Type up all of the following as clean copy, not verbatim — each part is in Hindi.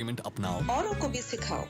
पेमेंट अपनाओ, औरों को भी सिखाओ।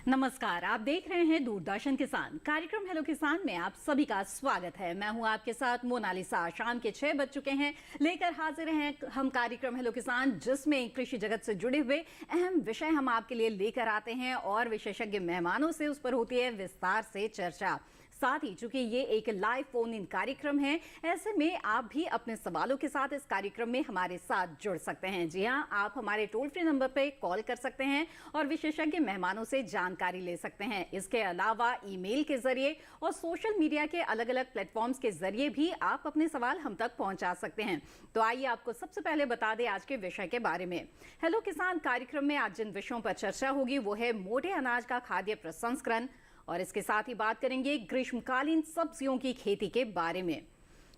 नमस्कार, आप देख रहे हैं दूरदर्शन किसान कार्यक्रम हेलो किसान में आप सभी का स्वागत है। मैं हूं आपके साथ मोनालिसा। शाम के 6 बज चुके हैं, लेकर हाजिर हैं हम कार्यक्रम हेलो किसान, जिसमें कृषि जगत से जुड़े हुए अहम विषय हम आपके लिए लेकर आते हैं और विशेषज्ञ मेहमानों से उस पर होती है विस्तार से चर्चा। साथ ही चूंकि ये एक लाइव फोन इन कार्यक्रम है, ऐसे में आप भी अपने सवालों के साथ इस कार्यक्रम में हमारे साथ जुड़ सकते हैं। जी हां, आप हमारे टोल फ्री नंबर पे कॉल कर सकते हैं और विशेषज्ञ मेहमानों से जानकारी ले सकते हैं। इसके अलावा ईमेल के जरिए और सोशल मीडिया के अलग अलग प्लेटफॉर्म्स के जरिए भी आप अपने सवाल हम तक पहुंचा सकते हैं। तो आइए आपको सबसे पहले बता दें आज के विषय के बारे में। हेलो किसान कार्यक्रम में आज जिन विषयों पर चर्चा होगी वो है मोटे अनाज का खाद्य प्रसंस्करण, और इसके साथ ही बात करेंगे ग्रीष्मकालीन सब्जियों की खेती के बारे में।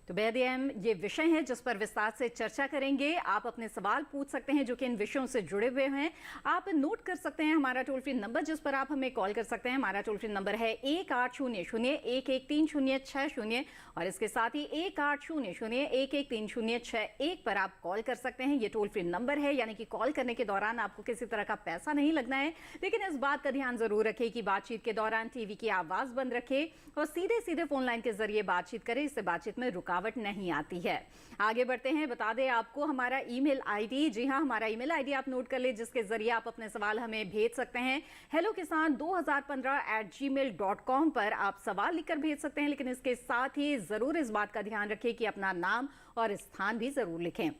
तो बेहद अहम ये विषय है जिस पर विस्तार से चर्चा करेंगे। आप अपने सवाल पूछ सकते हैं जो कि इन विषयों से जुड़े हुए हैं। आप नोट कर सकते हैं हमारा टोल फ्री नंबर जिस पर आप हमें कॉल कर सकते हैं। हमारा टोल फ्री नंबर है 1800-113060 और इसके साथ ही 1800-113061 पर आप कॉल कर सकते हैं। ये टोल फ्री नंबर है, यानी कि कॉल करने के दौरान आपको किसी तरह का पैसा नहीं लगना है, लेकिन इस बात का ध्यान जरूर रखें कि बातचीत के दौरान टीवी की आवाज बंद रखें और सीधे फोन लाइन के जरिए बातचीत करें। इससे बातचीत में रुकावट नहीं आती है। आगे बढ़ते हैं, बता दें आपको हमारा ईमेल आईडी। जी हां, हमारा ईमेल आईडी आप नोट कर ले, जिसके जरिए आप अपने सवाल हमें भेज सकते हैं। hellokisan2015@gmail.com पर आप सवाल लिखकर भेज सकते हैं, लेकिन इसके साथ ही जरूर इस बात का ध्यान रखें कि अपना नाम और स्थान भी जरूर लिखें।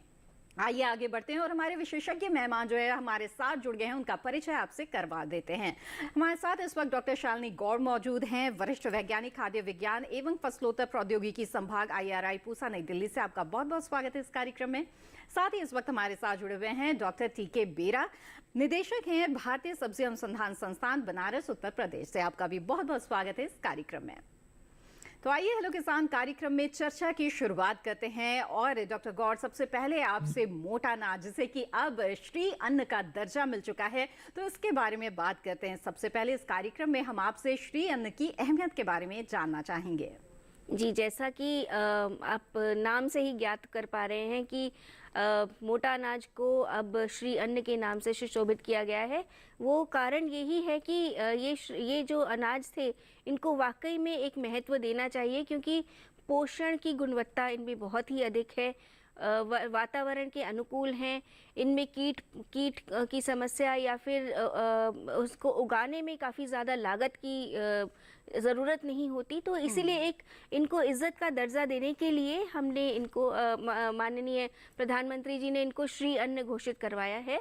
आइए आगे बढ़ते हैं और हमारे विशेषज्ञ मेहमान जो है हमारे साथ जुड़ गए हैं, उनका परिचय आपसे करवा देते हैं। हमारे साथ इस वक्त डॉक्टर शालिनी गौड़ मौजूद हैं, वरिष्ठ वैज्ञानिक खाद्य विज्ञान एवं फसलोत्तर प्रौद्योगिकी संभाग IRI पूसा नई दिल्ली से। आपका बहुत बहुत स्वागत है इस कार्यक्रम में। साथ ही इस वक्त हमारे साथ जुड़े हुए हैं डॉक्टर TK बेरा, निदेशक हैं भारतीय सब्जी अनुसंधान संस्थान बनारस उत्तर प्रदेश से। आपका भी बहुत बहुत स्वागत है इस कार्यक्रम में। तो आइए हेलो किसान कार्यक्रम में चर्चा की शुरुआत करते हैं। और डॉक्टर गौड़, सबसे पहले आपसे मोटा अनाज, जिसे कि अब श्री अन्न का दर्जा मिल चुका है, तो इसके बारे में बात करते हैं। सबसे पहले इस कार्यक्रम में हम आपसे श्री अन्न की अहमियत के बारे में जानना चाहेंगे। जी, जैसा कि आप नाम से ही ज्ञात कर पा रहे हैं कि मोटा अनाज को अब श्री अन्न के नाम से सुशोभित किया गया है। वो कारण यही है कि ये जो अनाज थे, इनको वाकई में एक महत्व देना चाहिए, क्योंकि पोषण की गुणवत्ता इनमें बहुत ही अधिक है, वातावरण के अनुकूल हैं, इनमें कीट की समस्या या फिर उसको उगाने में काफ़ी ज़्यादा लागत की ज़रूरत नहीं होती। तो इसीलिए इनको इज्जत का दर्जा देने के लिए हमने इनको माननीय प्रधानमंत्री जी ने इनको श्री अन्न घोषित करवाया है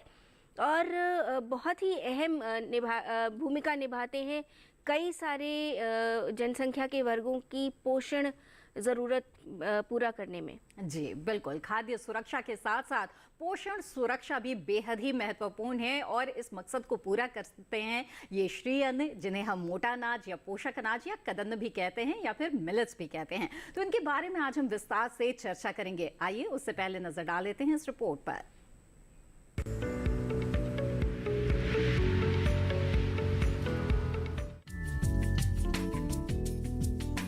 और बहुत ही अहम भूमिका निभाते हैं कई सारे जनसंख्या के वर्गों की पोषण ज़रूरत पूरा करने में। जी बिल्कुल, खाद्य सुरक्षा के साथ साथ पोषण सुरक्षा भी बेहद ही महत्वपूर्ण है और इस मकसद को पूरा करते हैं ये श्री अन्न, जिन्हें हम मोटा अनाज या पोषक अनाज या कदन्न भी कहते हैं या फिर मिलेट्स भी कहते हैं। तो इनके बारे में आज हम विस्तार से चर्चा करेंगे। आइए उससे पहले नजर डाल लेते हैं इस रिपोर्ट पर।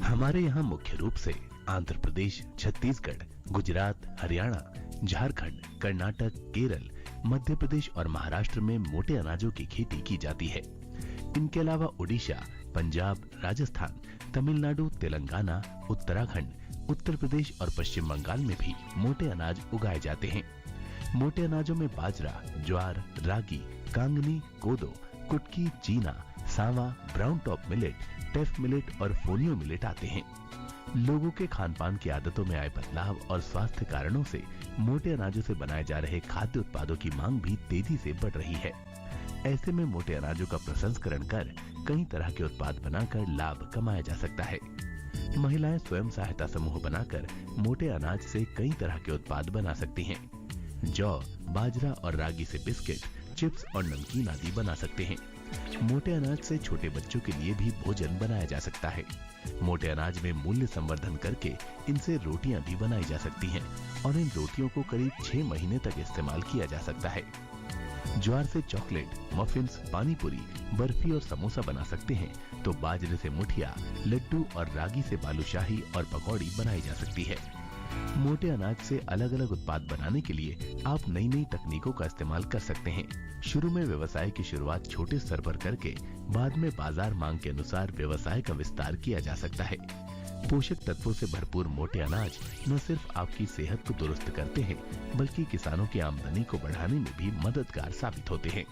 हमारे यहाँ मुख्य रूप से आंध्र प्रदेश, छत्तीसगढ़, गुजरात, हरियाणा, झारखंड, कर्नाटक, केरल, मध्य प्रदेश और महाराष्ट्र में मोटे अनाजों की खेती की जाती है। इनके अलावा उड़ीसा, पंजाब, राजस्थान, तमिलनाडु, तेलंगाना, उत्तराखंड, उत्तर प्रदेश और पश्चिम बंगाल में भी मोटे अनाज उगाए जाते हैं। मोटे अनाजों में बाजरा, ज्वार, रागी, कांगनी, कोदो, कुटकी, चीना, सांवा, ब्राउन टॉप मिलेट, टेफ मिलेट और फोलियो मिलेट आते हैं। लोगों के खान पान की आदतों में आए बदलाव और स्वास्थ्य कारणों से मोटे अनाजों से बनाए जा रहे खाद्य उत्पादों की मांग भी तेजी से बढ़ रही है। ऐसे में मोटे अनाजों का प्रसंस्करण कर कई तरह के उत्पाद बनाकर लाभ कमाया जा सकता है। महिलाएं स्वयं सहायता समूह बनाकर मोटे अनाज से कई तरह के उत्पाद बना सकती हैं। जौ, बाजरा और रागी से बिस्किट, चिप्स और नमकीन आदि बना सकते हैं। मोटे अनाज से छोटे बच्चों के लिए भी भोजन बनाया जा सकता है। मोटे अनाज में मूल्य संवर्धन करके इनसे रोटियां भी बनाई जा सकती हैं और इन रोटियों को करीब 6 महीने तक इस्तेमाल किया जा सकता है। ज्वार से चॉकलेट, मफिन्स, पानी पूरी, बर्फी और समोसा बना सकते हैं, तो बाजरे से मुठिया, लड्डू और रागी से बालूशाही और पकौड़ी बनाई जा सकती है। मोटे अनाज से अलग अलग उत्पाद बनाने के लिए आप नई नई तकनीकों का इस्तेमाल कर सकते हैं। शुरू में व्यवसाय की शुरुआत छोटे स्तर पर करके बाद में बाजार मांग के अनुसार व्यवसाय का विस्तार किया जा सकता है। पोषक तत्वों से भरपूर मोटे अनाज न सिर्फ आपकी सेहत को दुरुस्त करते हैं, बल्कि किसानों की आमदनी को बढ़ाने में भी मददगार साबित होते हैं।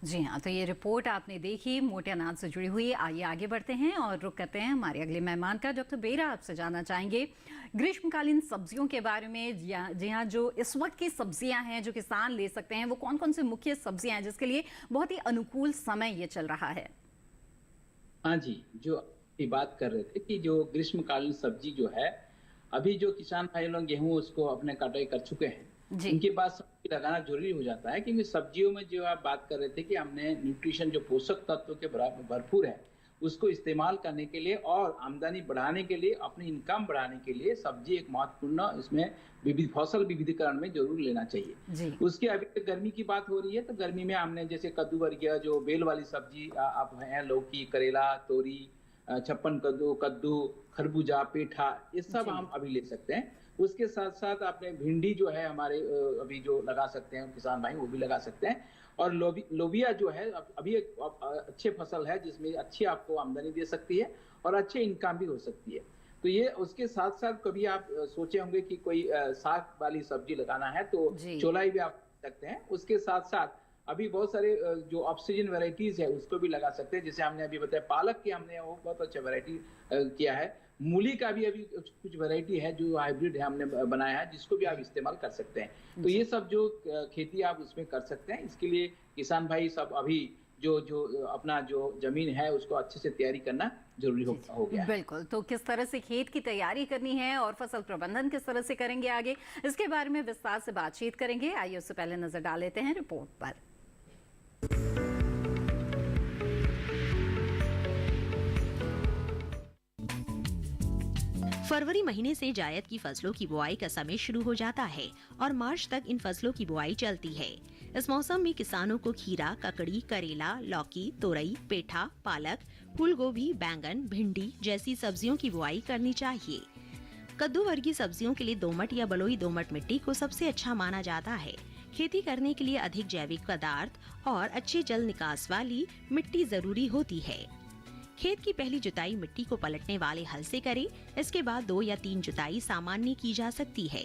जी हाँ, तो ये रिपोर्ट आपने देखी मोटे अनाज से जुड़ी हुई। आइए आगे बढ़ते हैं और रुक करते हैं हमारे अगले मेहमान का। डॉक्टर बेरा, आपसे जानना चाहेंगे ग्रीष्मकालीन सब्जियों के बारे में। जी हाँ, जो इस वक्त की सब्जियां हैं जो किसान ले सकते हैं, वो कौन कौन से मुख्य सब्जियां हैं जिसके लिए बहुत ही अनुकूल समय ये चल रहा है? हाँ जी, जो अभी बात कर रहे थे कि जो ग्रीष्मकालीन सब्जी जो है, अभी जो किसान भाई लोग गेहूं उसको अपने कटाई कर चुके हैं, उनके बाद सब्जी लगाना जरूरी हो जाता है, क्योंकि सब्जियों में जो आप बात कर रहे थे कि हमने न्यूट्रिशन जो पोषक तत्व के भरपूर है उसको इस्तेमाल करने के लिए और आमदनी बढ़ाने के लिए, अपनी इनकम बढ़ाने के लिए सब्जी एक महत्वपूर्ण इसमें फसल विविधीकरण में जरूर लेना चाहिए। उसके अभी तक गर्मी की बात हो रही है, तो गर्मी में हमने जैसे कद्दू वर्गीय जो बेल वाली सब्जी आप है, लौकी, करेला, तोरी, छप्पन कद्दू, खरबूजा, पेठा, ये सब हम अभी ले सकते हैं। उसके साथ साथ आपने भिंडी जो है हमारे अभी जो लगा सकते हैं किसान भाई, वो भी लगा सकते हैं। और लोबिया जो है अभी एक अच्छे फसल है जिसमें अच्छी आपको आमदनी दे सकती है और अच्छे इनकम भी हो सकती है। तो ये उसके साथ साथ कभी आप सोचे होंगे कि कोई साग वाली सब्जी लगाना है तो चौलाई भी आप सकते हैं। उसके साथ साथ अभी बहुत सारे जो ऑक्सीजन वेराइटीज है उसको भी लगा सकते हैं। जैसे हमने अभी बताया पालक की हमने वो बहुत अच्छा वेराइटी किया है। मूली का भी अभी कुछ वैरायटी है जो हाइब्रिड है हमने बनाया है, जिसको भी आप इस्तेमाल कर सकते हैं। तो ये सब जो खेती आप उसमें कर सकते हैं। इसके लिए किसान भाई सब अभी जो अपना जो जमीन है उसको अच्छे से तैयारी करना जरूरी हो गया है। बिल्कुल, तो किस तरह से खेत की तैयारी करनी है और फसल प्रबंधन किस तरह से करेंगे आगे, इसके बारे में विस्तार से बातचीत करेंगे। आइए उससे पहले नजर डाल लेते हैं रिपोर्ट पर। फरवरी महीने से जायद की फसलों की बुआई का समय शुरू हो जाता है और मार्च तक इन फसलों की बुआई चलती है। इस मौसम में किसानों को खीरा, ककड़ी, करेला, लौकी, तोरई, पेठा, पालक, फूल गोभी, बैंगन, भिंडी जैसी सब्जियों की बुआई करनी चाहिए। कद्दू वर्गीय सब्जियों के लिए दोमट या बलुई दोमट मिट्टी को सबसे अच्छा माना जाता है। खेती करने के लिए अधिक जैविक पदार्थ और अच्छे जल निकास वाली मिट्टी जरूरी होती है। खेत की पहली जुताई मिट्टी को पलटने वाले हल से करें। इसके बाद 2 या 3 जुताई सामान्य की जा सकती है।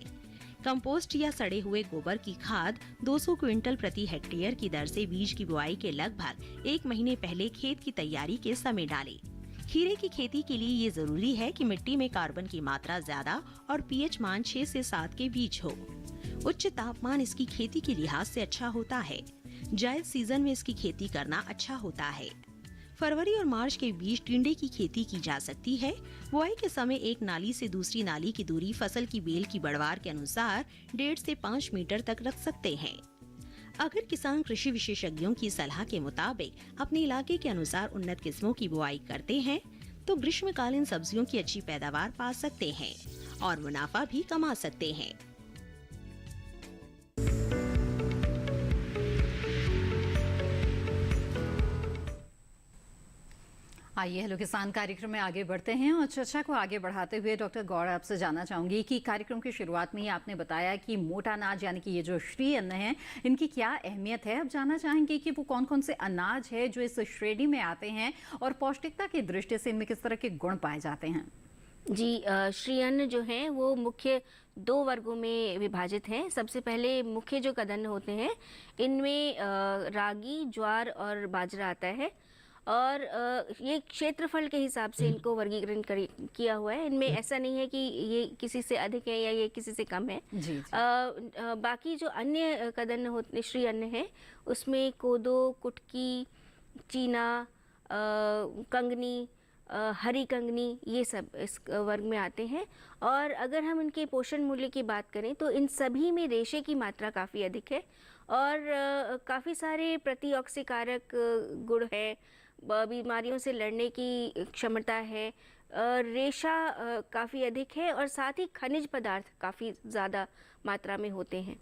कंपोस्ट या सड़े हुए गोबर की खाद 200 क्विंटल प्रति हेक्टेयर की दर से बीज की बुआई के लगभग 1 महीने पहले खेत की तैयारी के समय डालें। खीरे की खेती के लिए ये जरूरी है कि मिट्टी में कार्बन की मात्रा ज्यादा और पीएच मान 6 से 7 के बीच हो। उच्च तापमान इसकी खेती के लिहाज से अच्छा होता है। जायद सीजन में इसकी खेती करना अच्छा होता है। फरवरी और मार्च के बीच टिंडे की खेती की जा सकती है। बुआई के समय एक नाली से दूसरी नाली की दूरी फसल की बेल की बढ़वार के अनुसार 1.5 से 5 मीटर तक रख सकते हैं। अगर किसान कृषि विशेषज्ञों की सलाह के मुताबिक अपने इलाके के अनुसार उन्नत किस्मों की बुआई करते हैं तो ग्रीष्मकालीन सब्जियों की अच्छी पैदावार पा सकते हैं और मुनाफा भी कमा सकते हैं। आइए हेलो किसान कार्यक्रम में आगे बढ़ते हैं और चर्चा को आगे बढ़ाते हुए डॉक्टर गौड़ आपसे जानना चाहूंगी कि कार्यक्रम की शुरुआत में ही आपने बताया कि मोटा अनाज यानी कि ये जो श्री अन्न है इनकी क्या अहमियत है। अब जानना चाहेंगे कि वो कौन कौन से अनाज है जो इस श्रेणी में आते हैं और पौष्टिकता की दृष्टि से इनमें किस तरह के गुण पाए जाते हैं। जी, श्री अन्न जो है वो मुख्य 2 वर्गों में विभाजित हैं। सबसे पहले मुख्य जो कदन्न होते हैं इनमें रागी, ज्वार और बाजरा आता है और ये क्षेत्रफल के हिसाब से इनको वर्गीकरण किया हुआ है। इनमें ऐसा नहीं है कि ये किसी से अधिक है या ये किसी से कम है। जी। बाकी जो अन्य कदन्न होते, श्री अन्न है, उसमें कोदो, कुटकी, चीना, कंगनी, हरी कंगनी, ये सब इस वर्ग में आते हैं। और अगर हम इनके पोषण मूल्य की बात करें तो इन सभी में रेशे की मात्रा काफ़ी अधिक है और काफ़ी सारे प्रतिऑक्सीकारक गुण है, बीमारियों से लड़ने की क्षमता है, रेशा काफ़ी अधिक है और साथ ही खनिज पदार्थ काफ़ी ज़्यादा मात्रा में होते हैं।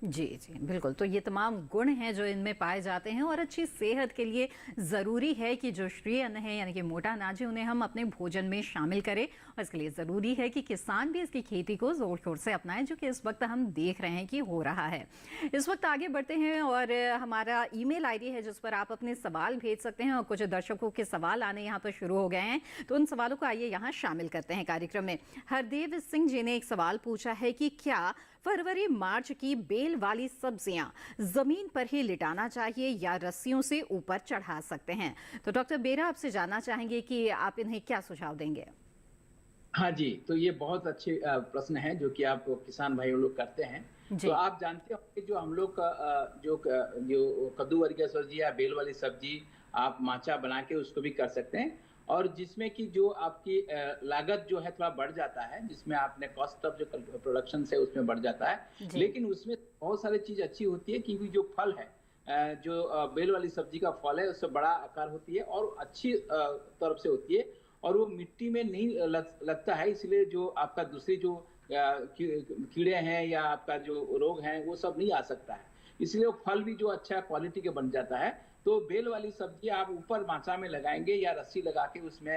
जी जी बिल्कुल। तो ये तमाम गुण हैं जो इनमें पाए जाते हैं और अच्छी सेहत के लिए ज़रूरी है कि जो श्री अन्न है यानी कि मोटा अनाज है उन्हें हम अपने भोजन में शामिल करें और इसके लिए ज़रूरी है कि किसान भी इसकी खेती को ज़ोर शोर से अपनाएं, जो कि इस वक्त हम देख रहे हैं कि हो रहा है। इस वक्त आगे बढ़ते हैं और हमारा ईमेल आईडी है जिस पर आप अपने सवाल भेज सकते हैं और कुछ दर्शकों के सवाल आने यहाँ पर शुरू हो गए हैं, तो उन सवालों को आइए यहाँ शामिल करते हैं कार्यक्रम में। हरदेव सिंह जी ने एक सवाल पूछा है कि क्या फरवरी मार्च की बेल वाली सब्जियां जमीन पर ही लिटाना चाहिए या रस्सियों से ऊपर चढ़ा सकते हैं? तो डॉक्टर बेरा आपसे जानना चाहेंगे कि आप इन्हें क्या सुझाव देंगे? हाँ जी, तो ये बहुत अच्छे प्रश्न है जो कि आप किसान भाई लोग करते हैं। तो आप जानते हो कि जो हम लोग जो कद्दू वर्गीय सब्जी या बेल वाली सब्जी आप माचा बना के उसको भी कर सकते हैं, और जिसमें कि जो आपकी लागत जो है थोड़ा बढ़ जाता है, जिसमें आपने कॉस्ट ऑफ जो प्रोडक्शन से उसमें बढ़ जाता है, लेकिन उसमें बहुत सारी चीज अच्छी होती है क्योंकि जो फल है, जो बेल वाली सब्जी का फल है उससे बड़ा आकार होती है और अच्छी तरफ से होती है और वो मिट्टी में नहीं लगता है, इसलिए जो आपका दूसरी जो कीड़े हैं या आपका जो रोग है वो सब नहीं आ सकता है, इसलिए वो फल भी जो अच्छा क्वालिटी के बन जाता है। तो बेल वाली सब्जी आप ऊपर माचा में लगाएंगे या रस्सी लगा के उसमें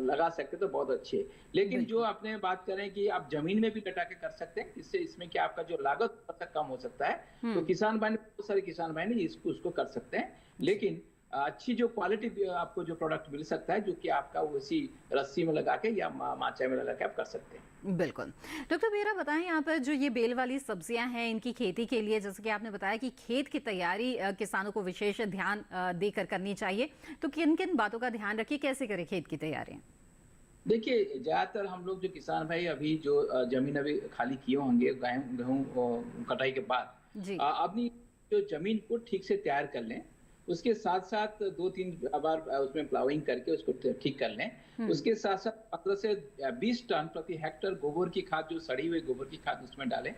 लगा सकते तो बहुत अच्छे है। लेकिन जो आपने बात करें कि आप जमीन में भी लटा के कर सकते हैं, इससे इसमें क्या आपका जो लागत कम हो सकता है। तो किसान भाई, बहुत सारे किसान भाई ने उसको कर सकते हैं, लेकिन अच्छी जो क्वालिटी आपको जो प्रोडक्ट मिल सकता है जो कि आपका उसी रस्सी में लगा के या माचा में लगा के आप कर सकते हैं। बिल्कुल। डॉक्टर बेरा बताएं, यहाँ पर जो ये बेल वाली सब्जियां हैं इनकी खेती के लिए जैसे कि आपने बताया कि खेत की तैयारी किसानों को विशेष ध्यान देकर करनी चाहिए, तो किन किन बातों का ध्यान रखिए, कैसे करें खेत की तैयारी? देखिए, ज्यादातर हम लोग जो किसान भाई अभी जो जमीन अभी खाली किए होंगे गेहूं कटाई के बाद, अपनी जो जमीन को ठीक से तैयार कर लें, उसके साथ साथ 2-3 बार उसमें प्लाविंग करके उसको ठीक कर लें। उसके साथ साथ 15 से 20 टन प्रति हेक्टेयर गोबर की खाद, जो सड़ी हुई गोबर की खाद उसमें डालें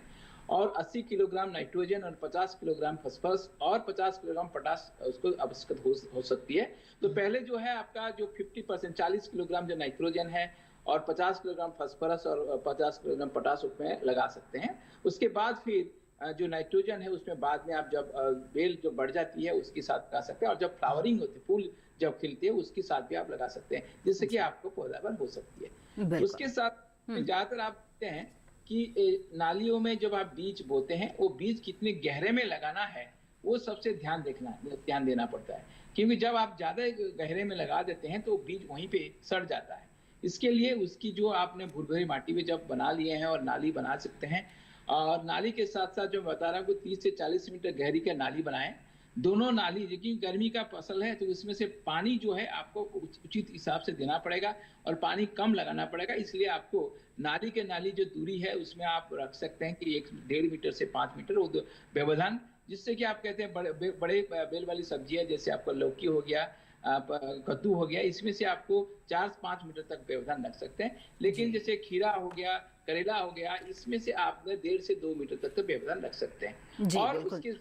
और 80 किलोग्राम नाइट्रोजन और 50 किलोग्राम फॉस्फोरस और 50 किलोग्राम पोटाश उसको आवश्यक हो सकती है। तो पहले जो है आपका जो 50% 40 किलोग्राम जो नाइट्रोजन है और 50 किलोग्राम फॉस्फोरस और 50 किलोग्राम पोटाश उसमें लगा सकते हैं। उसके बाद फिर जो नाइट्रोजन है उसमें बाद में आप जब बेल जो बढ़ जाती है उसके साथ लगा सकते हैं, और जब फ्लावरिंग होती है, फूल जब खिलती है उसके साथ भी आप लगा सकते हैं, जिससे कि आपको पैदावार हो सकती है। उसके साथ ज्यादातर आप देखते हैं कि नालियों में जब आप बीज बोते हैं वो बीज कितने गहरे में लगाना है वो सबसे ध्यान देना पड़ता है, क्योंकि जब आप ज्यादा गहरे में लगा देते हैं तो बीज वहीं पे सड़ जाता है। इसके लिए उसकी जो आपने भुरभुरी माटी में जब बना लिए हैं और नाली बना सकते हैं, और नाली के साथ साथ जो बता रहा हूँ 30 से 40 मीटर गहरी का नाली बनाएं। दोनों नाली, क्योंकि गर्मी का फसल है तो इसमें से पानी जो है आपको उचित हिसाब से देना पड़ेगा और पानी कम लगाना पड़ेगा, इसलिए आपको नाली के नाली जो दूरी है उसमें आप रख सकते हैं कि 1-1.5 मीटर से 5 मीटर व्यवधान, जिससे कि आप कहते हैं बड़े बेल वाली सब्जी है जैसे आपका लौकी हो गया, कद्दू हो गया, इसमें से आपको 4-5 मीटर तक व्यवधान रख सकते हैं। लेकिन जैसे खीरा हो गया, करेला हो गया, इसमें से आप 1.5 से 2 मीटर तक का व्यवधान रख सकते हैं। और उसके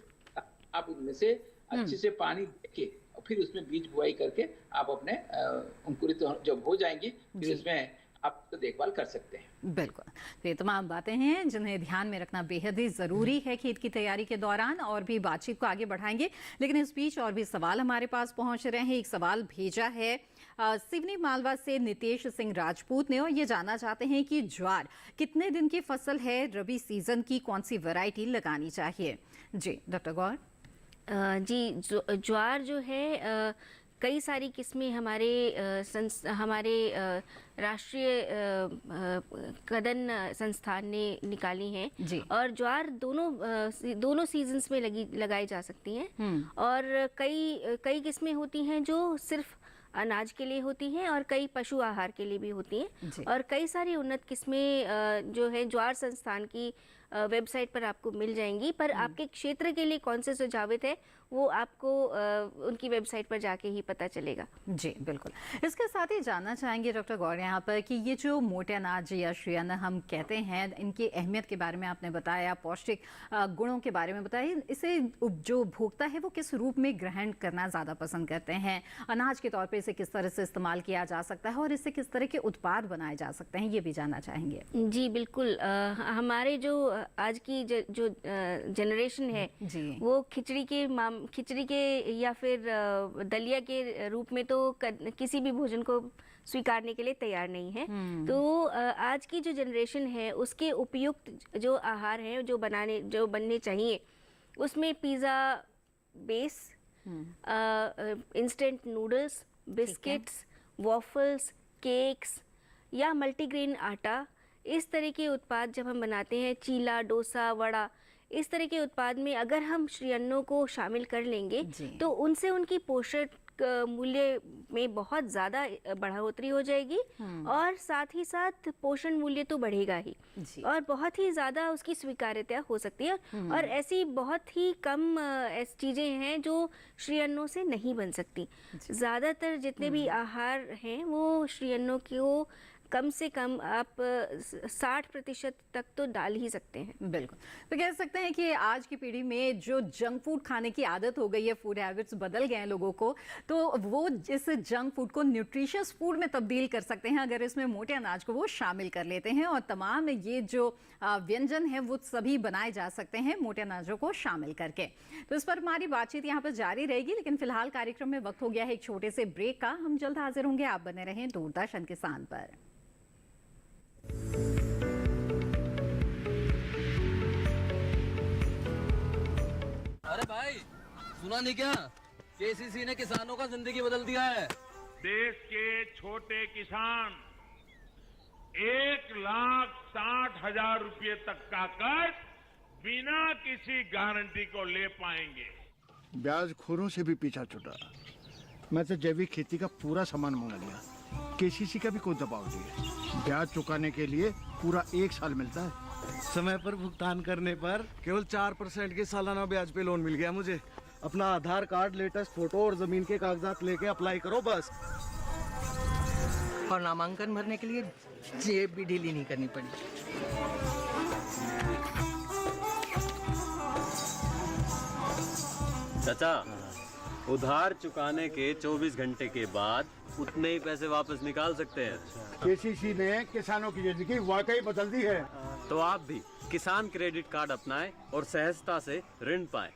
आप उनमें से अच्छे से पानी देके फिर उसमें बीज बुआई करके आप अपने अंकुरित जब हो जाएंगे फिर उसमें आप तो देखभाल कर सकते हैं। बिल्कुल। तो ये तमाम बातें हैं जिन्हें ध्यान में रखना बेहद ही ज़रूरी है खेत की तैयारी के दौरान, और भी बातचीत को आगे बढ़ाएंगे, लेकिन इस बीच और भी सवाल हमारे पास पहुंच रहे हैं। एक सवाल भेजा है सिवनी मालवा से नितेश सिंह राजपूत ने, और ये जानना चाहते हैं कि ज्वार कितने दिन की फसल है, रबी सीजन की कौन सी वैरायटी लगानी चाहिए? जी डॉक्टर गौर। जी, ज्वार जो है कई सारी किस्में हमारे राष्ट्रीय कदन संस्थान ने निकाली हैं जी। और ज्वार दोनों सीजन्स में लगाई जा सकती हैं। और कई किस्में होती हैं जो सिर्फ अनाज के लिए होती हैं और कई पशु आहार के लिए भी होती हैं। और कई सारी उन्नत किस्में जो है ज्वार संस्थान की वेबसाइट पर आपको मिल जाएंगी, पर आपके क्षेत्र के लिए कौन से सुझावित है वो आपको उनकी वेबसाइट पर जाके ही पता चलेगा। जी बिल्कुल। इसके साथ ही जानना चाहेंगे डॉक्टर गौर यहाँ पर कि ये जो मोटे अनाज या श्री अन्न हम कहते हैं, इनकी अहमियत के बारे में आपने बताया, पौष्टिक गुणों के बारे में बताया, इसे जो उपभोक्ता है वो किस रूप में ग्रहण करना ज़्यादा पसंद करते हैं, अनाज के तौर पर इसे किस तरह से इस्तेमाल किया जा सकता है और इससे किस तरह के उत्पाद बनाए जा सकते हैं, ये भी जानना चाहेंगे। जी बिल्कुल। हमारे जो आज की जो जनरेशन है वो खिचड़ी के या फिर दलिया के रूप में तो किसी भी भोजन को स्वीकारने के लिए तैयार नहीं है। तो आज की जो जनरेशन है उसके उपयुक्त जो आहार हैं जो बनने चाहिए, उसमें pizza base, instant noodles, biscuits, waffles, cakes या मल्टीग्रेन आटा, इस तरह के उत्पाद जब हम बनाते हैं, चीला, डोसा, वड़ा, इस तरह के उत्पाद में अगर हम श्री अन्नों को शामिल कर लेंगे तो उनसे उनकी पोषक मूल्य में बहुत ज़्यादा बढ़ोतरी हो जाएगी और साथ ही साथ पोषण मूल्य तो बढ़ेगा ही और बहुत ही ज़्यादा उसकी स्वीकार्यता हो सकती है। और ऐसी बहुत ही कम ऐसी चीज़ें हैं जो श्री अन्नों से नहीं बन सकती। ज़्यादातर जितने भी आहार हैं वो श्री अन्नों को कम से कम आप 60% तक तो डाल ही सकते हैं। बिल्कुल। तो कह सकते हैं कि आज की पीढ़ी में जो जंक फूड खाने की आदत हो गई है, फूड हैबिट्स बदल गए हैं लोगों को, तो वो इस जंक फूड को न्यूट्रिशियस फूड में तब्दील कर सकते हैं अगर इसमें मोटे अनाज को वो शामिल कर लेते हैं। और तमाम ये जो व्यंजन है वो सभी बनाए जा सकते हैं मोटे अनाजों को शामिल करके। तो इस पर हमारी बातचीत यहाँ पर जारी रहेगी, लेकिन फिलहाल कार्यक्रम में वक्त हो गया है एक छोटे से ब्रेक का। हम जल्द हाजिर होंगे, आप बने रहें दूरदर्शन किसान पर। अरे भाई सुना नहीं क्या, केसीसी ने किसानों का जिंदगी बदल दिया है। देश के छोटे किसान 1,60,000 रुपए तक का कर्ज बिना किसी गारंटी को ले पाएंगे। ब्याज खोरों से भी पीछा छुटा। मैं तो जैविक खेती का पूरा सामान मंगा लिया, केसीसी का भी कोई दबाव नहीं है। ब्याज चुकाने के लिए पूरा 1 साल मिलता है। समय पर भुगतान करने पर केवल 4% के सालाना ब्याज पे लोन मिल गया मुझे। अपना आधार कार्ड, लेटेस्ट फोटो और जमीन के कागजात लेके अप्लाई करो बस। और नामांकन भरने के लिए जेब भी ढीली नहीं करनी पड़ी। चाचा, उधार चुकाने के 24 घंटे के बाद उतने ही पैसे वापस निकाल सकते हैं। केसीसी ने किसानों की जिंदगी वाकई बदल दी है। तो आप भी किसान क्रेडिट कार्ड अपनाएं और सहजता से ऋण पाएं।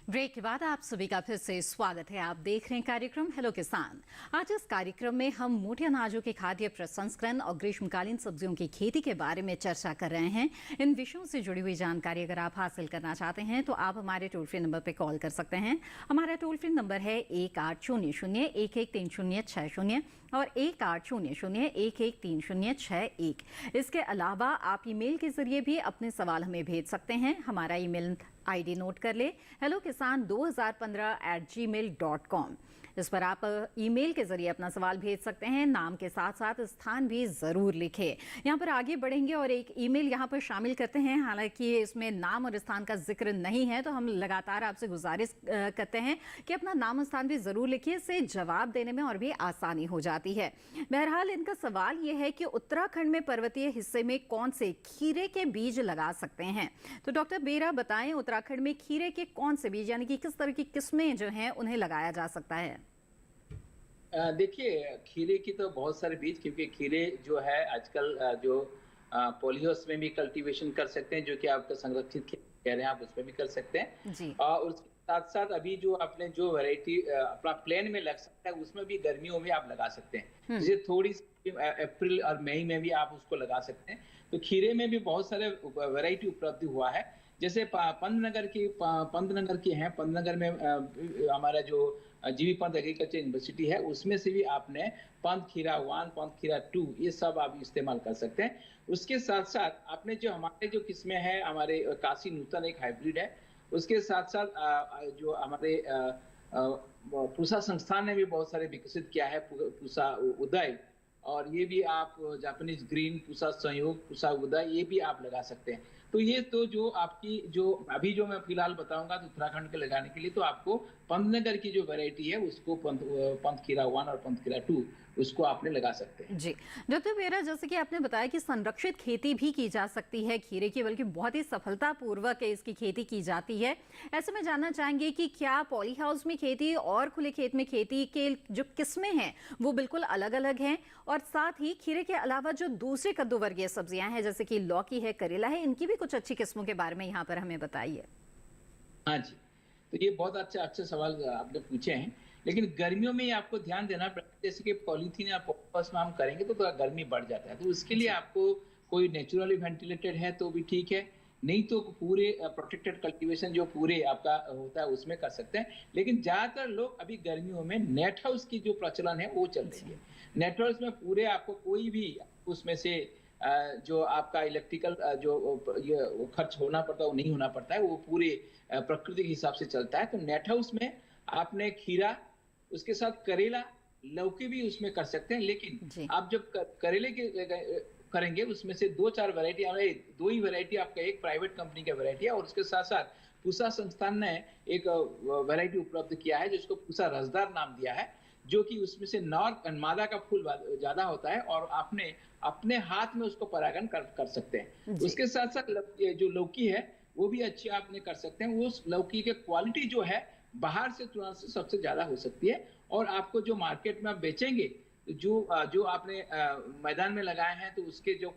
ब्रेक के बाद आप सभी का फिर से स्वागत है। आप देख रहे हैं कार्यक्रम हेलो किसान। आज इस कार्यक्रम में हम मोटे अनाजों के खाद्य प्रसंस्करण और ग्रीष्मकालीन सब्जियों की खेती के बारे में चर्चा कर रहे हैं। इन विषयों से जुड़ी हुई जानकारी अगर आप हासिल करना चाहते हैं तो आप हमारे टोल फ्री नंबर पर कॉल कर सकते हैं। हमारा टोल फ्री नंबर है 1800-113060 और 1800-113061। इसके अलावा आप ईमेल के जरिए भी अपने सवाल हमें भेज सकते हैं। हमारा ईमेल आईडी नोट कर ले, hellokisan2015@gmail.com। इस पर आप ईमेल के जरिए अपना सवाल भेज सकते हैं। नाम के साथ साथ स्थान भी जरूर लिखें। यहाँ पर आगे बढ़ेंगे और एक ईमेल यहाँ पर शामिल करते हैं। हालांकि इसमें नाम और स्थान का जिक्र नहीं है, तो हम लगातार आपसे गुजारिश करते हैं कि अपना नाम और स्थान भी जरूर लिखिए। इससे जवाब देने में और भी आसानी हो जाती है। बहरहाल इनका सवाल ये है कि उत्तराखंड में पर्वतीय हिस्से में कौन से खीरे के बीज लगा सकते हैं। तो डॉक्टर बेरा बताएं, उत्तराखंड में खीरे के कौन से बीज यानी कि किस तरह की किस्में जो हैं उन्हें लगाया जा सकता है। देखिए, खीरे की तो बहुत सारे बीज, क्योंकि खीरे जो है आजकल जो पॉलीहाउस में भी कल्टीवेशन कर सकते हैं, जो कि आपका संरक्षित कह रहे हैं, आप उसमें भी कर सकते हैं। और उसके साथ साथ अभी जो आपने जो वैरायटी अपना प्लेन में लग सकता है उसमें भी गर्मियों में आप लगा सकते हैं। जैसे थोड़ी सी अप्रैल और मई में भी आप उसको लगा सकते हैं। तो खीरे में भी बहुत सारे वैरायटी उपलब्ध हुआ है। जैसे पंतनगर की है, पंतनगर में हमारा जो जीवी पंत एग्रीकल्चर यूनिवर्सिटी है उसमें से भी आपने पंत खीरा 1, पंत खीरा 2 ये सब आप इस्तेमाल कर सकते हैं। उसके साथ साथ आपने जो हमारे जो किस्में हैं, हमारे काशी नूतन एक हाइब्रिड है, उसके साथ साथ जो हमारे पूसा संस्थान ने भी बहुत सारे विकसित किया है, पूसा उदय, और ये भी आप जापानीज ग्रीन, पूसा संयोग, पूसा उदय ये भी आप लगा सकते हैं। तो ये तो जो आपकी जो अभी जो मैं फिलहाल बताऊंगा तो उत्तराखंड के लगाने के लिए तो आपको पंतनगर की जो वैरायटी है उसको पंत खीरा 1 और पंत खीरा 2 उसको आपने लगा सकते हैं। जी डॉक्टर बेरा, जैसे कि आपने बताया कि संरक्षित खेती भी की जा सकती है खीरे की, बल्कि बहुत ही सफलतापूर्वक इसकी खेती की जाती है। ऐसे में जानना चाहेंगे कि क्या पॉली हाउस में खेती और खुले खेत में खेती के जो किस्में हैं वो बिल्कुल अलग अलग हैं, और साथ ही खीरे के अलावा जो दूसरी कद्दू वर्गीय सब्जियां हैं जैसे कि लौकी है, करेला है, इनकी भी कुछ अच्छी किस्मों के बारे में यहाँ पर हमें बताइए। हाँ जी, तो ये बहुत अच्छे सवाल आपने पूछे हैं, लेकिन गर्मियों में आपको ध्यान देना पड़ेगा। जैसे कि पॉलीथीन या पॉलीहाउस में हम करेंगे तो थोड़ा गर्मी बढ़ जाता है, तो उसके लिए आपको कोई नेचुरली वेंटिलेटेड है तो भी ठीक है, नहीं तो पूरे प्रोटेक्टेड कल्टीवेशन जो पूरे आपका होता है उसमें कर सकते हैं। लेकिन ज्यादातर लोग अभी गर्मियों में नेट हाउस की जो प्रचलन है वो चल रही है। नेट हाउस में पूरे आपको कोई भी उसमें से जो आपका इलेक्ट्रिकल जो ये खर्च होना पड़ता है वो नहीं होना पड़ता है, वो पूरे प्रकृति के हिसाब से चलता है। तो नेट हाउस में आपने खीरा, उसके साथ करेला, लौकी भी उसमें कर सकते हैं। लेकिन आप जब करेले के करेंगे उसमें से 2-4 वैरायटी, 2 ही वैरायटी आपका, एक प्राइवेट कंपनी का वैरायटी है और उसके साथ साथ पूसा संस्थान ने एक वैरायटी उपलब्ध किया है जिसको पूसा रसदार नाम दिया है, जो कि उसमें से नर मादा का फूल ज्यादा होता है और आपने अपने हाथ में उसको परागण कर सकते हैं। उसके साथ साथ जो लौकी है वो भी अच्छी आपने कर सकते हैं। उस लौकी के क्वालिटी जो है बाहर से तुलना से सबसे ज्यादा हो सकती है, और आपको जो मार्केट में आप बेचेंगे जो आपने मैदान में लगाए हैं तो उसके जो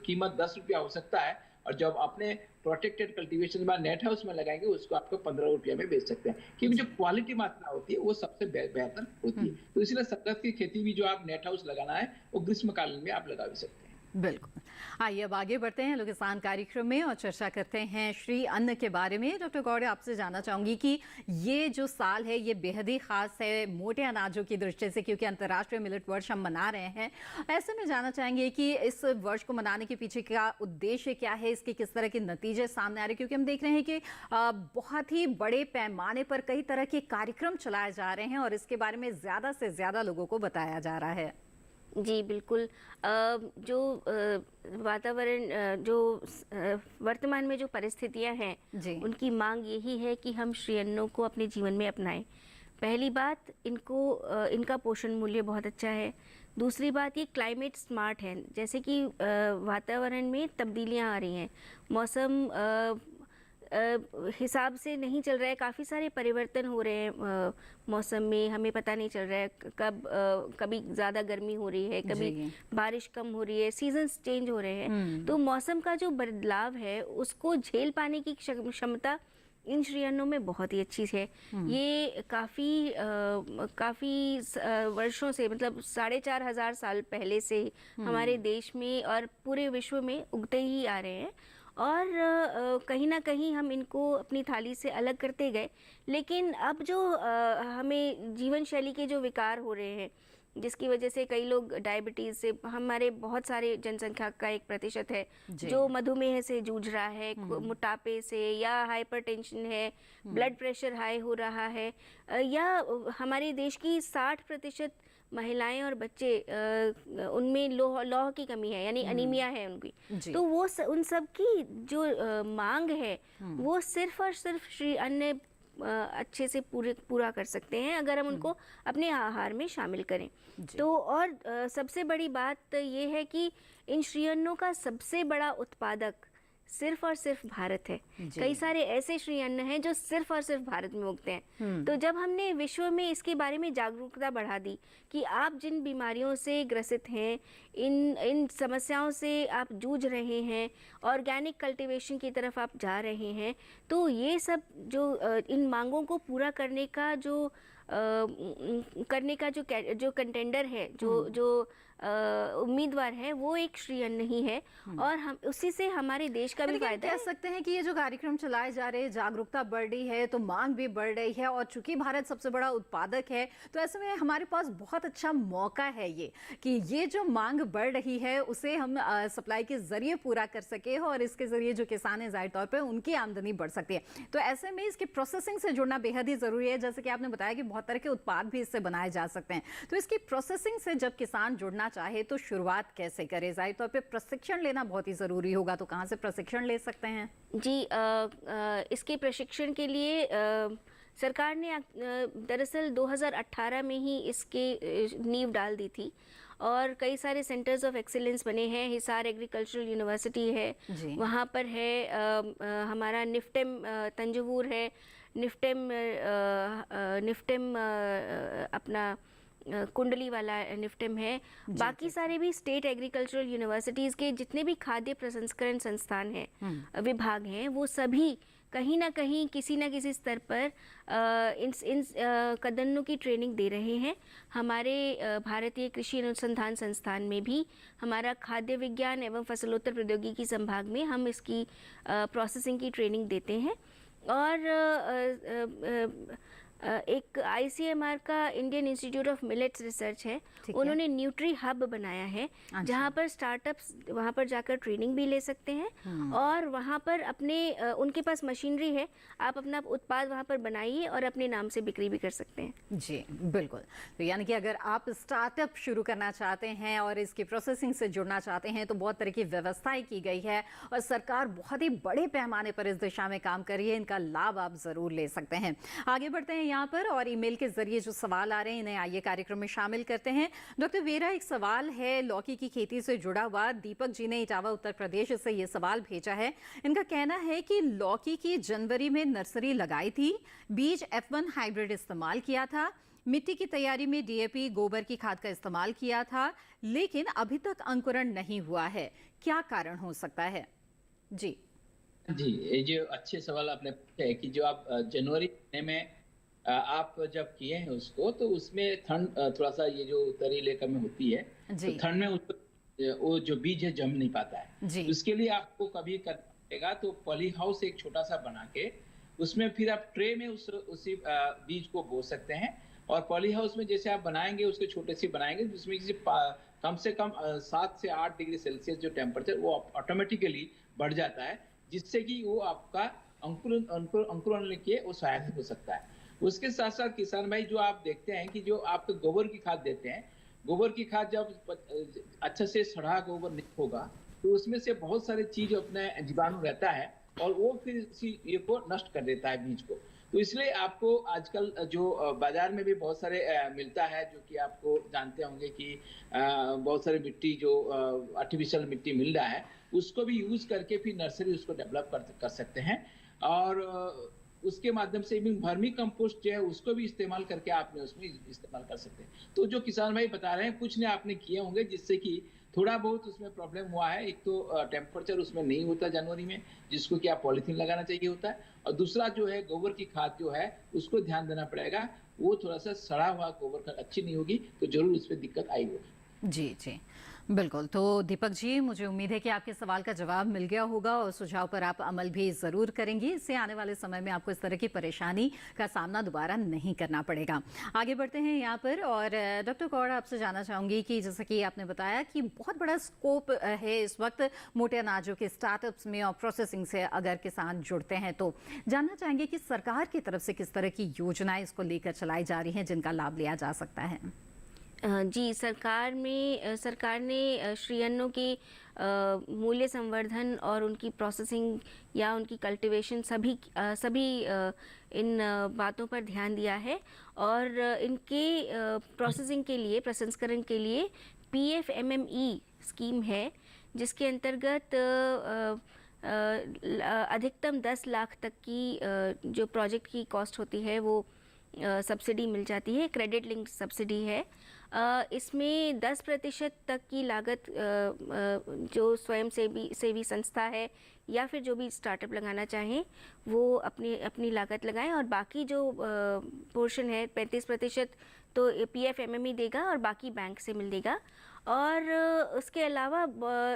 कीमत 10 रुपया हो सकता है, और जब अपने प्रोटेक्टेड कल्टीवेशन के बाद नेट हाउस में लगाएंगे उसको आपको 15 रुपया में बेच सकते हैं, क्योंकि जो क्वालिटी मात्रा होती है वो सबसे बेहतर होती है। तो इसलिए संगत की खेती भी जो आप नेट हाउस लगाना है वो ग्रीष्मकालीन में आप लगा भी सकते हैं। बिल्कुल। आइए अब आगे बढ़ते हैं लोक किसान कार्यक्रम में और चर्चा करते हैं श्री अन्न के बारे में। डॉक्टर गौड़े, आपसे जानना चाहूंगी कि ये जो साल है ये बेहद ही खास है मोटे अनाजों की दृष्टि से, क्योंकि अंतर्राष्ट्रीय मिलेट वर्ष हम मना रहे हैं। ऐसे में जानना चाहेंगे कि इस वर्ष को मनाने के पीछे का उद्देश्य क्या है, इसके किस तरह के नतीजे सामने आ रहे हैं, क्योंकि हम देख रहे हैं कि बहुत ही बड़े पैमाने पर कई तरह के कार्यक्रम चलाए जा रहे हैं और इसके बारे में ज़्यादा से ज़्यादा लोगों को बताया जा रहा है। जी बिल्कुल। जो वातावरण, जो वर्तमान में जो परिस्थितियां हैं उनकी मांग यही है कि हम श्री अन्नों को अपने जीवन में अपनाएं। पहली बात, इनका पोषण मूल्य बहुत अच्छा है। दूसरी बात, ये क्लाइमेट स्मार्ट है। जैसे कि वातावरण में तब्दीलियां आ रही हैं, मौसम हिसाब से नहीं चल रहा है, काफ़ी सारे परिवर्तन हो रहे हैं मौसम में, हमें पता नहीं चल रहा है कभी ज़्यादा गर्मी हो रही है, कभी बारिश कम हो रही है, सीजन्स चेंज हो रहे हैं। तो मौसम का जो बदलाव है उसको झेल पाने की क्षमता इन श्री अन्नों में बहुत ही अच्छी है। ये काफ़ी वर्षों से, मतलब 4,500 साल पहले से हमारे देश में और पूरे विश्व में उगते ही आ रहे हैं, और कहीं ना कहीं हम इनको अपनी थाली से अलग करते गए। लेकिन अब जो हमें जीवन शैली के जो विकार हो रहे हैं, जिसकी वजह से कई लोग डायबिटीज़ से, हमारे बहुत सारे जनसंख्या का 1% है जो मधुमेह से जूझ रहा है, मोटापे से, या हाइपरटेंशन है, ब्लड प्रेशर हाई हो रहा है, या हमारे देश की 60% महिलाएं और बच्चे उनमें लौह की कमी है, यानी अनीमिया है उनकी। तो वो उन सब की जो मांग है वो सिर्फ और सिर्फ श्री अन्न अच्छे से पूरा कर सकते हैं अगर हम उनको अपने आहार में शामिल करें। तो और सबसे बड़ी बात ये है कि इन श्री अन्नों का सबसे बड़ा उत्पादक सिर्फ और सिर्फ भारत है। कई सारे ऐसे श्री अन्न हैं जो सिर्फ और सिर्फ भारत में उगते हैं। तो जब हमने विश्व में इसके बारे में जागरूकता बढ़ा दी कि आप जिन बीमारियों से ग्रसित हैं, इन समस्याओं से आप जूझ रहे हैं, ऑर्गेनिक कल्टीवेशन की तरफ आप जा रहे हैं, तो ये सब जो इन मांगों को पूरा करने का जो कंटेंडर है, जो उम्मीदवार है, वो एक श्री अन्न ही है और हम उसी से हमारे देश का भी फायदा कह सकते हैं कि ये जो कार्यक्रम चलाए जा रहे हैं, जागरूकता बढ़ रही है तो मांग भी बढ़ रही है, और चूंकि भारत सबसे बड़ा उत्पादक है तो ऐसे में हमारे पास बहुत अच्छा मौका है ये कि ये जो मांग बढ़ रही है उसे हम सप्लाई के जरिए पूरा कर सके और इसके जरिए जो किसान है जाहिर तौर पर उनकी आमदनी बढ़ सकती है। तो ऐसे में इसकी प्रोसेसिंग से जुड़ना बेहद ही जरूरी है। जैसे कि आपने बताया कि बहुत तरह के उत्पाद भी इससे बनाए जा सकते हैं, तो इसकी प्रोसेसिंग से जब किसान जुड़ना चाहे तो शुरुआत कैसे करे? जाहिर तौर पे प्रशिक्षण लेना बहुत ही जरूरी होगा, तो कहाँ से प्रशिक्षण ले सकते हैं? जी, इसके प्रशिक्षण के लिए सरकार ने दरअसल 2018 में ही इसके नींव डाल दी थी और कई सारे सेंटर्स ऑफ एक्सीलेंस बने हैं। हिसार एग्रीकल्चरल यूनिवर्सिटी है, वहाँ पर है हमारा निफ्टेम तंजवूर है, निफ्टेम अपना कुंडली वाला निफ्टेम है, बाकी सारे भी स्टेट एग्रीकल्चरल यूनिवर्सिटीज़ के जितने भी खाद्य प्रसंस्करण संस्थान हैं, विभाग हैं, वो सभी कहीं ना कहीं किसी न किसी स्तर पर इन कदमों की ट्रेनिंग दे रहे हैं। हमारे भारतीय कृषि अनुसंधान संस्थान में भी हमारा खाद्य विज्ञान एवं फसलोत्तर प्रौद्योगिकी संभाग में हम इसकी प्रोसेसिंग की ट्रेनिंग देते हैं। और एक ICMR का Indian institute of millets research है, उन्होंने न्यूट्री हब बनाया है, जहाँ पर स्टार्टअप्स वहाँ पर जाकर ट्रेनिंग भी ले सकते हैं और वहाँ पर अपने उनके पास मशीनरी है, आप अपना उत्पाद वहाँ पर बनाइए और अपने नाम से बिक्री भी कर सकते हैं। जी बिल्कुल। तो यानी कि अगर आप स्टार्टअप शुरू करना चाहते हैं और इसकी प्रोसेसिंग से जुड़ना चाहते हैं तो बहुत तरह की व्यवस्थाएं की गई है और सरकार बहुत ही बड़े पैमाने पर इस दिशा में काम कर रही है। इनका लाभ आप जरूर ले सकते हैं। आगे बढ़ते हैं यहाँ पर और ईमेल के जरिए जो सवाल आ रहे हैं इन्हें आइए कार्यक्रम में शामिल करते हैं। डॉक्टर वेरा, एक सवाल है लौकी की खेती से जुड़ा हुआ। दीपक जी ने इटावा उत्तर प्रदेश से ये सवाल भेजा है। इनका कहना है कि लौकी की जनवरी में नर्सरी लगाई थी, बीज F1 हाइब्रिड इस्तेमाल किया था, मिट्टी की तैयारी में DAP गोबर की खाद का इस्तेमाल किया था, लेकिन अभी तक अंकुरण नहीं हुआ है, क्या कारण हो सकता है? जी, ये जो अच्छे सवाल आपने पूछे कि जो आप जनवरी महीने में आप जब किए हैं उसको, तो उसमें ठंड थोड़ा सा ये जो उत्तरी इलाके में होती है, तो ठंड में वो जो बीज है जम नहीं पाता है। उसके लिए आपको कभी करना पड़ेगा तो पॉली हाउस एक छोटा सा बना के उसमें फिर आप ट्रे में उसी बीज को बो सकते हैं। और पॉली हाउस में जैसे आप बनाएंगे उसके छोटे से बनाएंगे जिसमें कम से कम 7 से 8 डिग्री सेल्सियस जो टेम्परेचर वो ऑटोमेटिकली बढ़ जाता है, जिससे कि वो आपका अंकुरण के वो सहायक हो सकता है। उसके साथ साथ किसान भाई जो आप देखते हैं कि जो आप गोबर की खाद देते हैं, गोबर की खाद जब अच्छे से सड़ा गोबर होगा तो उसमें से बहुत सारे चीज अपने जीवाणु रहता है और वो फिर इसी ये को नष्ट कर देता है बीज को। तो इसलिए आपको आजकल जो बाजार में भी बहुत सारे मिलता है, जो कि आपको जानते होंगे कि बहुत सारी मिट्टी जो आर्टिफिशियल मिट्टी मिल रहा है, उसको भी यूज करके फिर नर्सरी उसको डेवलप कर सकते हैं। और उसके माध्यम से भी वर्मी कंपोस्ट जो है उसको भी इस्तेमाल करके आपने उसमें इस्तेमाल कर सकते हैं। तो जो किसान भाई बता रहे हैं कुछ ने आपने किए होंगे जिससे कि थोड़ा बहुत उसमें प्रॉब्लम हुआ है। एक तो टेम्परेचर उसमें नहीं होता जनवरी में, जिसको कि आप पॉलीथीन लगाना चाहिए होता है, और दूसरा जो है गोबर की खाद जो है उसको ध्यान देना पड़ेगा, वो थोड़ा सा सड़ा हुआ गोबर खाद अच्छी नहीं होगी तो जरूर उस पर दिक्कत आई होगी। जी जी बिल्कुल। तो दीपक जी, मुझे उम्मीद है कि आपके सवाल का जवाब मिल गया होगा और सुझाव पर आप अमल भी ज़रूर करेंगी। इससे आने वाले समय में आपको इस तरह की परेशानी का सामना दोबारा नहीं करना पड़ेगा। आगे बढ़ते हैं यहाँ पर और डॉक्टर कौर, आपसे जानना चाहूँगी कि जैसा कि आपने बताया कि बहुत बड़ा स्कोप है इस वक्त मोटे अनाजों के स्टार्टअप्स में और प्रोसेसिंग से अगर किसान जुड़ते हैं, तो जानना चाहेंगे कि सरकार की तरफ से किस तरह की योजनाएँ इसको लेकर चलाई जा रही हैं जिनका लाभ लिया जा सकता है? जी, सरकार ने श्री अन्नों की मूल्य संवर्धन और उनकी प्रोसेसिंग या उनकी कल्टीवेशन सभी इन बातों पर ध्यान दिया है और इनके प्रोसेसिंग के लिए, प्रसंस्करण के लिए PFMME स्कीम है, जिसके अंतर्गत अधिकतम 10 लाख तक की जो प्रोजेक्ट की कॉस्ट होती है वो सब्सिडी मिल जाती है। क्रेडिट लिंक सब्सिडी है। इसमें 10% तक की लागत जो स्वयं सेवी संस्था है या फिर जो भी स्टार्टअप लगाना चाहें वो अपनी लागत लगाएं, और बाकी जो पोर्शन है 35% तो PFMME देगा और बाकी बैंक से मिलेगा। और उसके अलावा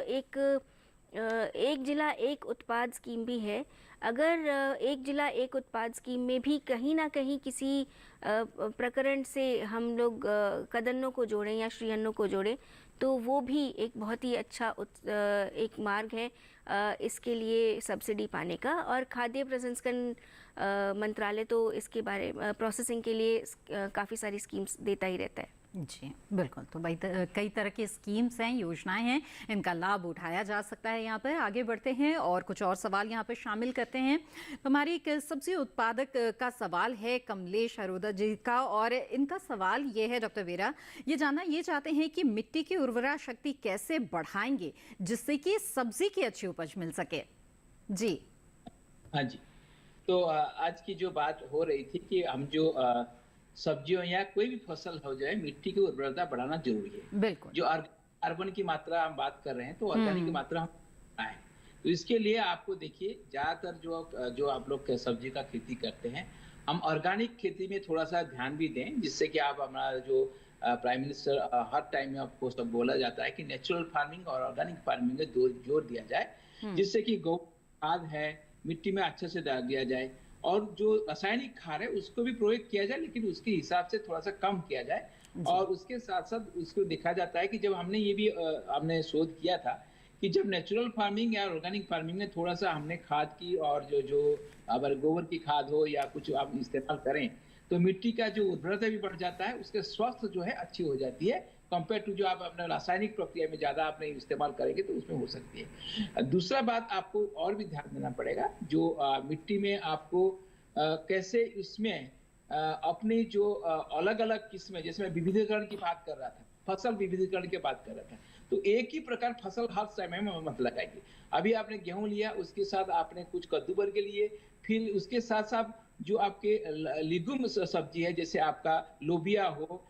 एक जिला एक उत्पाद स्कीम भी है। अगर एक जिला एक उत्पाद स्कीम में भी कहीं ना कहीं किसी प्रकरण से हम लोग कदन्नों को जोड़ें या श्रीअन्नों को जोड़ें तो वो भी एक बहुत ही अच्छा एक मार्ग है इसके लिए सब्सिडी पाने का। और खाद्य प्रसंस्करण मंत्रालय तो इसके बारे प्रोसेसिंग के लिए काफ़ी सारी स्कीम्स देता ही रहता है। जी बिल्कुल। तो भाई कई तरह की स्कीम्स हैं, योजनाएं हैं, इनका लाभ उठाया जा सकता है। यहाँ पर आगे बढ़ते हैं और कुछ और सवाल यहाँ पर शामिल करते हैं। तो हमारी एक सब्जी उत्पादक का सवाल है कमलेश अरोड़ा जी का, और इनका सवाल ये है डॉक्टर वेरा, ये जानना ये चाहते हैं कि मिट्टी की उर्वरा शक्ति कैसे बढ़ाएंगे जिससे कि सब्जी की अच्छी उपज मिल सके। जी हाँ जी, तो आज की जो बात हो रही थी कि हम जो सब्जियों या कोई भी फसल हो जाए, मिट्टी की उर्वरता बढ़ाना जरूरी है। बिल्कुल। जो कार्बन की मात्रा हम बात कर रहे हैं तो ऑर्गेनिक की मात्रा हम है, तो इसके लिए आपको देखिए ज्यादातर जो आप लोग सब्जी का खेती करते हैं, हम ऑर्गेनिक खेती में थोड़ा सा ध्यान भी दें, जिससे कि आप हमारा जो प्राइम मिनिस्टर हर टाइम में आपको सब बोला जाता है कि नेचुरल फार्मिंग और ऑर्गेनिक फार्मिंग में जोर दिया जाए, जिससे कि गौ खाद है मिट्टी में अच्छे से डाल दिया जाए, और जो रासायनिक खाद है उसको भी प्रयोग किया जाए, लेकिन उसके हिसाब से थोड़ा सा कम किया जाए। और उसके साथ साथ उसको देखा जाता है कि जब हमने ये भी हमने शोध किया था कि जब नेचुरल फार्मिंग या ऑर्गेनिक फार्मिंग में थोड़ा सा हमने खाद की और जो अगर गोबर की खाद हो या कुछ आप इस्तेमाल करें तो मिट्टी का जो उर्वरता भी बढ़ जाता है, उसके स्वास्थ्य जो है अच्छी हो जाती है कंपेयर टू जो आप अपने रासायनिक प्रक्रिया में ज्यादा आपने इस्तेमाल करेंगे तो उसमें हो सकती है। दूसरा बात आपको और भी ध्यान देना पड़ेगा, जो मिट्टी में आपको कैसे इसमें अपनी जो अलग अलग किस्में, जैसे मैं विविधीकरण की बात कर रहा था, फसल विविधीकरण की बात कर रहा था, तो एक ही प्रकार फसल हर समय में मत लगाइए। अभी आपने गेहूं लिया, उसके साथ आपने कुछ कद्दूबर के लिए, फिर उसके साथ साथ जो आपके लिगुम सब्जी है जैसे आपका लोबिया हो,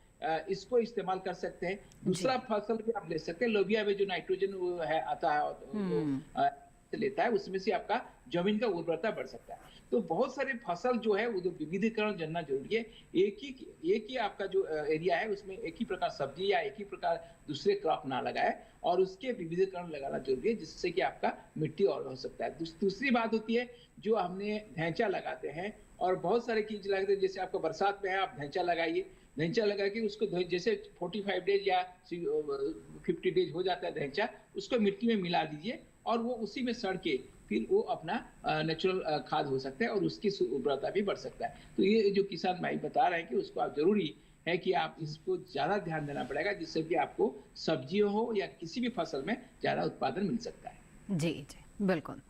इसको इस्तेमाल कर सकते हैं। दूसरा फसल भी आप ले सकते हैं, लोबिया में जो नाइट्रोजन है आता है लेता है, उसमें से आपका जमीन का उर्वरता बढ़ सकता है। तो बहुत सारे फसल जो है वो विविधीकरण जानना जरूरी है। एक ही आपका जो एरिया है उसमें एक ही प्रकार सब्जी या एक ही प्रकार दूसरे क्रॉप ना लगाए, और उसके विविधीकरण लगाना जरूरी है, जिससे कि आपका मिट्टी और हो सकता है। दूसरी बात होती है जो हमने ढैंचा लगाते हैं, और बहुत सारे चीज लगाते हैं, जैसे आपको बरसात में है आप ढैंचा लगाइए, ढैंचा लगा के उसको जैसे 45 डेज या 50 डेज हो जाता है ढैंचा, उसको मिट्टी में मिला दीजिए और वो उसी में सड़ के फिर वो अपना नेचुरल खाद हो सकता है और उसकी उर्वरता भी बढ़ सकता है। तो ये जो किसान भाई बता रहे हैं कि उसको आप जरूरी है कि आप इसको ज्यादा ध्यान देना पड़ेगा, जिससे कि आपको सब्जियों हो या किसी भी फसल में ज्यादा उत्पादन मिल सकता है। जी जी बिल्कुल।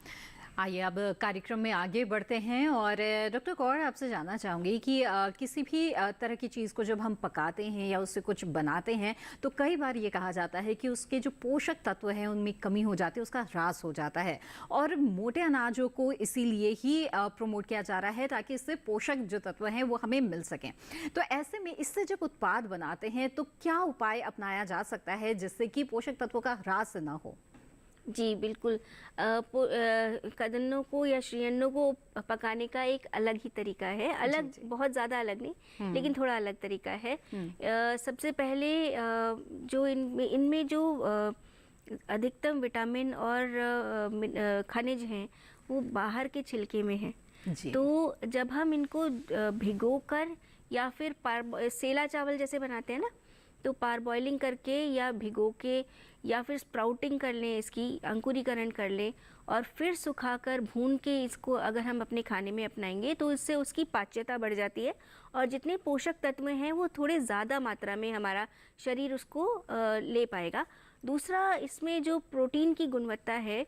आइए अब कार्यक्रम में आगे बढ़ते हैं और डॉक्टर कौर आपसे जानना चाहूँगी कि किसी भी तरह की चीज़ को जब हम पकाते हैं या उससे कुछ बनाते हैं तो कई बार ये कहा जाता है कि उसके जो पोषक तत्व हैं उनमें कमी हो जाती है, उसका ह्रास हो जाता है, और मोटे अनाजों को इसीलिए ही प्रमोट किया जा रहा है ताकि इससे पोषक जो तत्व हैं वो हमें मिल सकें। तो ऐसे में इससे जब उत्पाद बनाते हैं तो क्या उपाय अपनाया जा सकता है जिससे कि पोषक तत्वों का ह्रास ना हो? जी बिल्कुल। कदन्नों को या श्रीअन्नों को पकाने का एक अलग ही तरीका है, अलग बहुत ज़्यादा अलग नहीं लेकिन थोड़ा अलग तरीका है। सबसे पहले जो इनमें जो अधिकतम विटामिन और खनिज हैं वो बाहर के छिलके में हैं। तो जब हम इनको भिगोकर या फिर सेला चावल जैसे बनाते हैं ना, तो पारबॉइलिंग करके या भिगो के या फिर स्प्राउटिंग कर लें, इसकी अंकुरीकरण कर लें और फिर सुखाकर भून के इसको अगर हम अपने खाने में अपनाएंगे तो इससे उसकी पाच्यता बढ़ जाती है और जितने पोषक तत्व हैं वो थोड़े ज़्यादा मात्रा में हमारा शरीर उसको ले पाएगा। दूसरा, इसमें जो प्रोटीन की गुणवत्ता है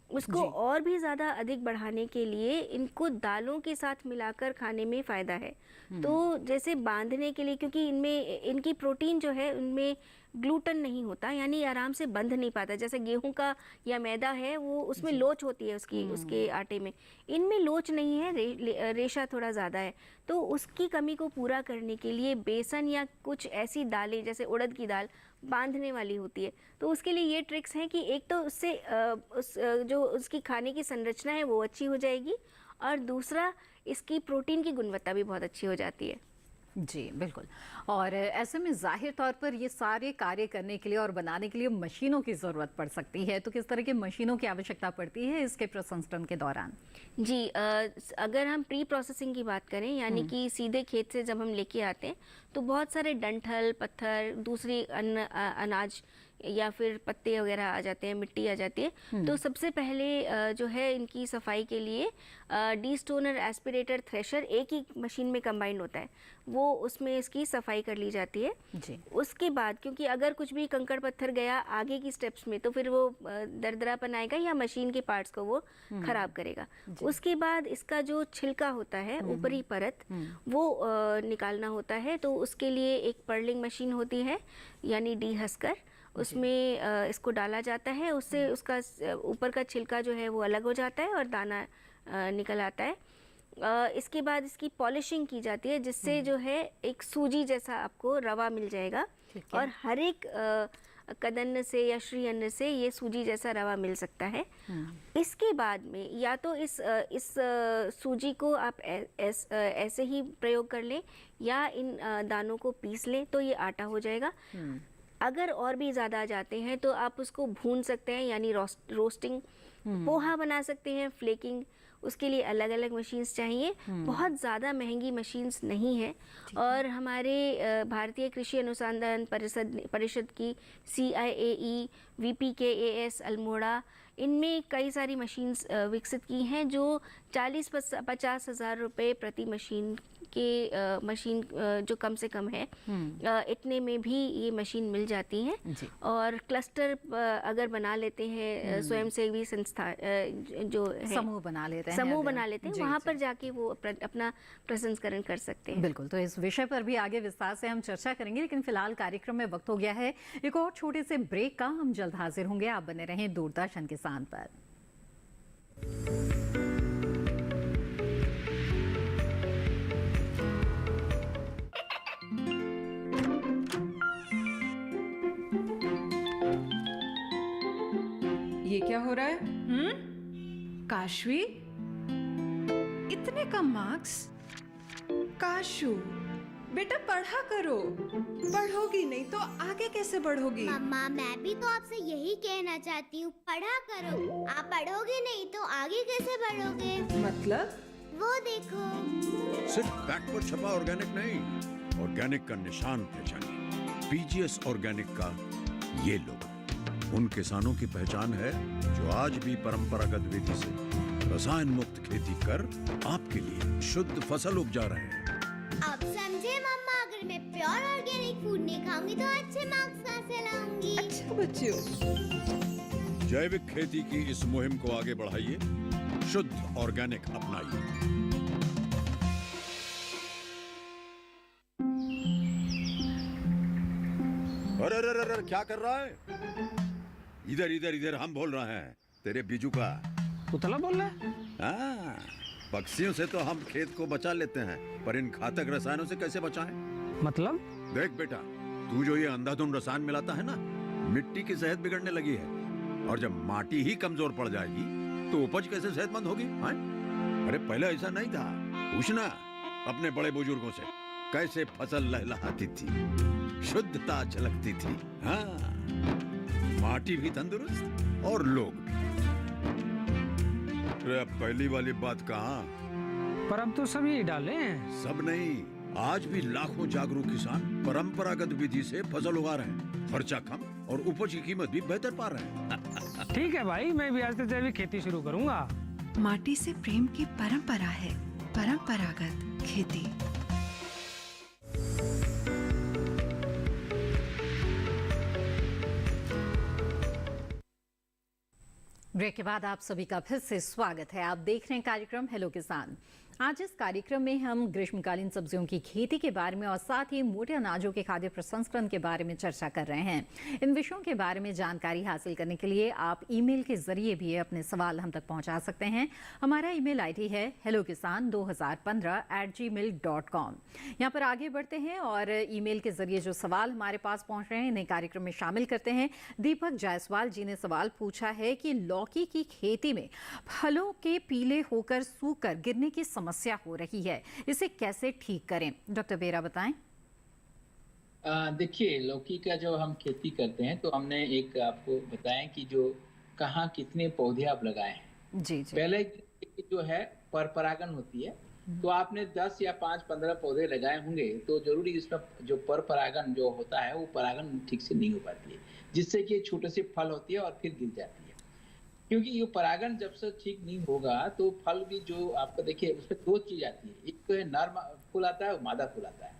उसको और भी ज़्यादा अधिक बढ़ाने के लिए इनको दालों के साथ मिलाकर खाने में फ़ायदा है। तो जैसे बांधने के लिए, क्योंकि इनमें इनकी प्रोटीन जो है उनमें ग्लूटन नहीं होता, यानी आराम से बंध नहीं पाता। जैसे गेहूं का या मैदा है वो उसमें लोच होती है उसके आटे में, इनमें लोच नहीं है, रेशा थोड़ा ज़्यादा है। तो उसकी कमी को पूरा करने के लिए बेसन या कुछ ऐसी दालें जैसे उड़द की दाल बांधने वाली होती है, तो उसके लिए ये ट्रिक्स हैं कि एक तो उससे जो उसकी खाने की संरचना है वो अच्छी हो जाएगी, और दूसरा इसकी प्रोटीन की गुणवत्ता भी बहुत अच्छी हो जाती है। जी बिल्कुल। और ऐसे में जाहिर तौर पर ये सारे कार्य करने के लिए और बनाने के लिए मशीनों की ज़रूरत पड़ सकती है, तो किस तरह की मशीनों की आवश्यकता पड़ती है इसके प्रसंस्करण के दौरान? जी, अगर हम प्री प्रोसेसिंग की बात करें, यानी कि सीधे खेत से जब हम लेके आते हैं तो बहुत सारे डंठल, पत्थर, दूसरी अनाज या फिर पत्ते वगैरह आ जाते हैं, मिट्टी आ जाती है। तो सबसे पहले जो है इनकी सफाई के लिए डीस्टोनर, एस्पिरेटर, थ्रेशर एक ही मशीन में कंबाइंड होता है, वो उसमें इसकी सफाई कर ली जाती है जी। उसके बाद, क्योंकि अगर कुछ भी कंकड़ पत्थर गया आगे की स्टेप्स में तो फिर वो दरदरापन आएगा या मशीन के पार्ट्स को वो खराब करेगा। उसके बाद इसका जो छिलका होता है, ऊपरी परत, वो निकालना होता है। तो उसके लिए एक पर्लिंग मशीन होती है, यानी डीहस्कर, उसमें इसको डाला जाता है, उससे उसका ऊपर का छिलका जो है वो अलग हो जाता है और दाना निकल आता है। इसके बाद इसकी पॉलिशिंग की जाती है, जिससे जो है एक सूजी जैसा आपको रवा मिल जाएगा, और हर एक कदन्न से या श्री अन्न से ये सूजी जैसा रवा मिल सकता है। इसके बाद में या तो इस सूजी को आप ऐसे ही प्रयोग कर लें, या इन दानों को पीस लें तो ये आटा हो जाएगा। अगर और भी ज़्यादा जाते हैं तो आप उसको भून सकते हैं, यानी रोस्टिंग, पोहा बना सकते हैं, फ्लेकिंग, उसके लिए अलग अलग मशीन्स चाहिए। बहुत ज़्यादा महंगी मशीन्स नहीं है, और हमारे भारतीय कृषि अनुसंधान परिषद की CIAE, VPKAS अल्मोड़ा, इनमें कई सारी मशीन्स विकसित की हैं जो 40-50 हज़ार रुपये प्रति मशीन जो कम से कम है, इतने में भी ये मशीन मिल जाती हैं। और क्लस्टर अगर बना लेते हैं, स्वयंसेवी संस्था जो है, समूह बना लेते हैं, वहाँ पर जाके वो अपना प्रसंस्करण कर सकते हैं। बिल्कुल, तो इस विषय पर भी आगे विस्तार से हम चर्चा करेंगे, लेकिन फिलहाल कार्यक्रम में वक्त हो गया है एक और छोटे से ब्रेक का। हम जल्द हाजिर होंगे, आप बने रहें दूरदर्शन किसान पर। ये क्या हो रहा है? काशवी, इतने कम मार्क्स? काशू बेटा पढ़ा करो, पढ़ोगी नहीं तो आगे कैसे बढ़ोगी? मम्मा, मैं भी तो आपसे यही कहना चाहती हूँ, पढ़ा करो। आप पढ़ोगे नहीं तो आगे कैसे बढ़ोगे? मतलब? वो देखो, सिर्फ बैक पर छपा ऑर्गेनिक नहीं, ऑर्गेनिक का निशान पहचानिए। PGS ऑर्गेनिक का ये लोगो उन किसानों की पहचान है जो आज भी परंपरागत विधि से रसायन मुक्त खेती कर आपके लिए शुद्ध फसल उपजा रहे हैं। अब समझे मम्मा, अगर मैं प्योर ऑर्गेनिक फूड नहीं खाऊंगी तो अच्छे मार्क्स कहाँ से लाऊंगी? अच्छा बच्चों, जैविक खेती की इस मुहिम को आगे बढ़ाइए, शुद्ध ऑर्गेनिक अपनाइए। अरे क्या कर रहा है? इधर इधर इधर, हम बोल रहे हैं तेरे बीजू का। पुतला बोल रहा है? हाँ, पक्षियों से तो हम खेत को बचा लेते हैं, पर इन घातक रसायनों से कैसे बचाएं? मतलब? देख बेटा, तू जो ये अंधाधुंध रसायन मिलाता है ना, मिट्टी की सेहत बिगड़ने लगी है, और जब माटी ही कमजोर पड़ जाएगी तो उपज कैसे सेहतमंद होगी? अरे पहले ऐसा नहीं था, पूछना अपने बड़े बुजुर्गों से, कैसे फसल लहलहाती थी, शुद्धता झलकती थी। हाँ, माटी भी तंदुरुस्त और लोग भी। अब पहली वाली बात कहाँ? पर अब तो सभी डाले हैं। सब नहीं, आज भी लाखों जागरूक किसान परंपरागत विधि से फसल उगा रहे हैं, खर्चा कम और उपज की कीमत भी बेहतर पा रहे हैं। ठीक है भाई, मैं भी आज से जैविक खेती शुरू करूंगा। माटी से प्रेम की परंपरा है परंपरागत खेती। ब्रेक के बाद आप सभी का फिर से स्वागत है। आप देख रहे हैं कार्यक्रम हेलो किसान। आज इस कार्यक्रम में हम ग्रीष्मकालीन सब्जियों की खेती के बारे में और साथ ही मोटे अनाजों के खाद्य प्रसंस्करण के बारे में चर्चा कर रहे हैं। इन विषयों के बारे में जानकारी हासिल करने के लिए आप ईमेल के जरिए भी अपने सवाल हम तक पहुंचा सकते हैं। हमारा ईमेल आईडी है hellokisan2015@gmail.com। यहाँ पर आगे बढ़ते हैं और ईमेल के जरिए जो सवाल हमारे पास पहुंच रहे हैं इन्हें कार्यक्रम में शामिल करते हैं। दीपक जायसवाल जी ने सवाल पूछा है कि लौकी की खेती में फलों के पीले होकर सूखकर गिरने की समस्या हो रही है, इसे कैसे ठीक करें? डॉक्टर बेरा बताएं। देखिए, लौकी का जो हम खेती करते हैं तो हमने एक आपको बताएं कि जो कहाँ कितने पौधे आप लगाए हैं। जी। पहले जो है परपरागन होती है, तो आपने 10 या 5-15 पौधे लगाए होंगे तो जरूरी इसमें जो परपरागन जो होता है वो परागन ठीक से नहीं हो पाती है, जिससे कि छोटे से फल होती है और फिर गिर जाती है। क्योंकि ये परागन जब से ठीक नहीं होगा तो फल भी जो आपका देखिए उसमें 2 चीज आती है, एक तो है नर फूल आता है और मादा फूल आता है।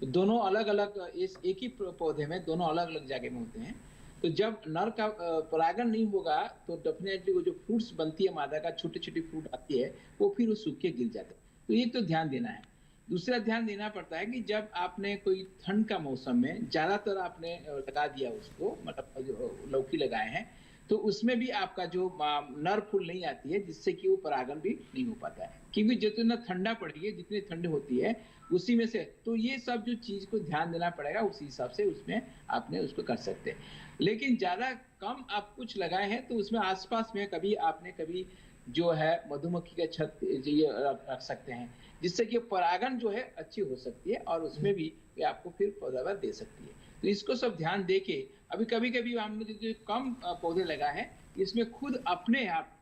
तो दोनों अलग अलग इस एक ही पौधे में दोनों अलग अलग जगह में होते हैं। तो जब नर का परागन नहीं होगा तो डेफिनेटली वो जो फ्रूट्स बनती है मादा का, छोटी छोटी फ्रूट आती है, वो फिर वो सूख के गिर जाते हैं। तो एक तो ध्यान देना है। दूसरा ध्यान देना पड़ता है कि जब आपने कोई ठंड का मौसम में ज्यादातर आपने लगा दिया उसको, मतलब जो लौकी लगाए हैं, तो उसमें भी आपका जो नर फूल नहीं आती है, जिससे कि वो परागन भी नहीं हो पाता है। क्योंकि जितना ठंडा पड़ेगी, जितनी ठंड होती है उसी में से, तो ये सब जो चीज को ध्यान देना पड़ेगा, उसी हिसाब से उसमें आपने उसको कर सकते हैं। लेकिन ज्यादा कम आप कुछ लगाए हैं तो उसमें आसपास में कभी जो है मधुमक्खी का छत ये रख सकते हैं, जिससे कि परागन जो है अच्छी हो सकती है और उसमें भी आपको फिर पैदावार दे सकती है। तो इसको सब ध्यान दे के अभी कभी हमने जो कम पौधे लगाए हैं इसमें खुद अपने आप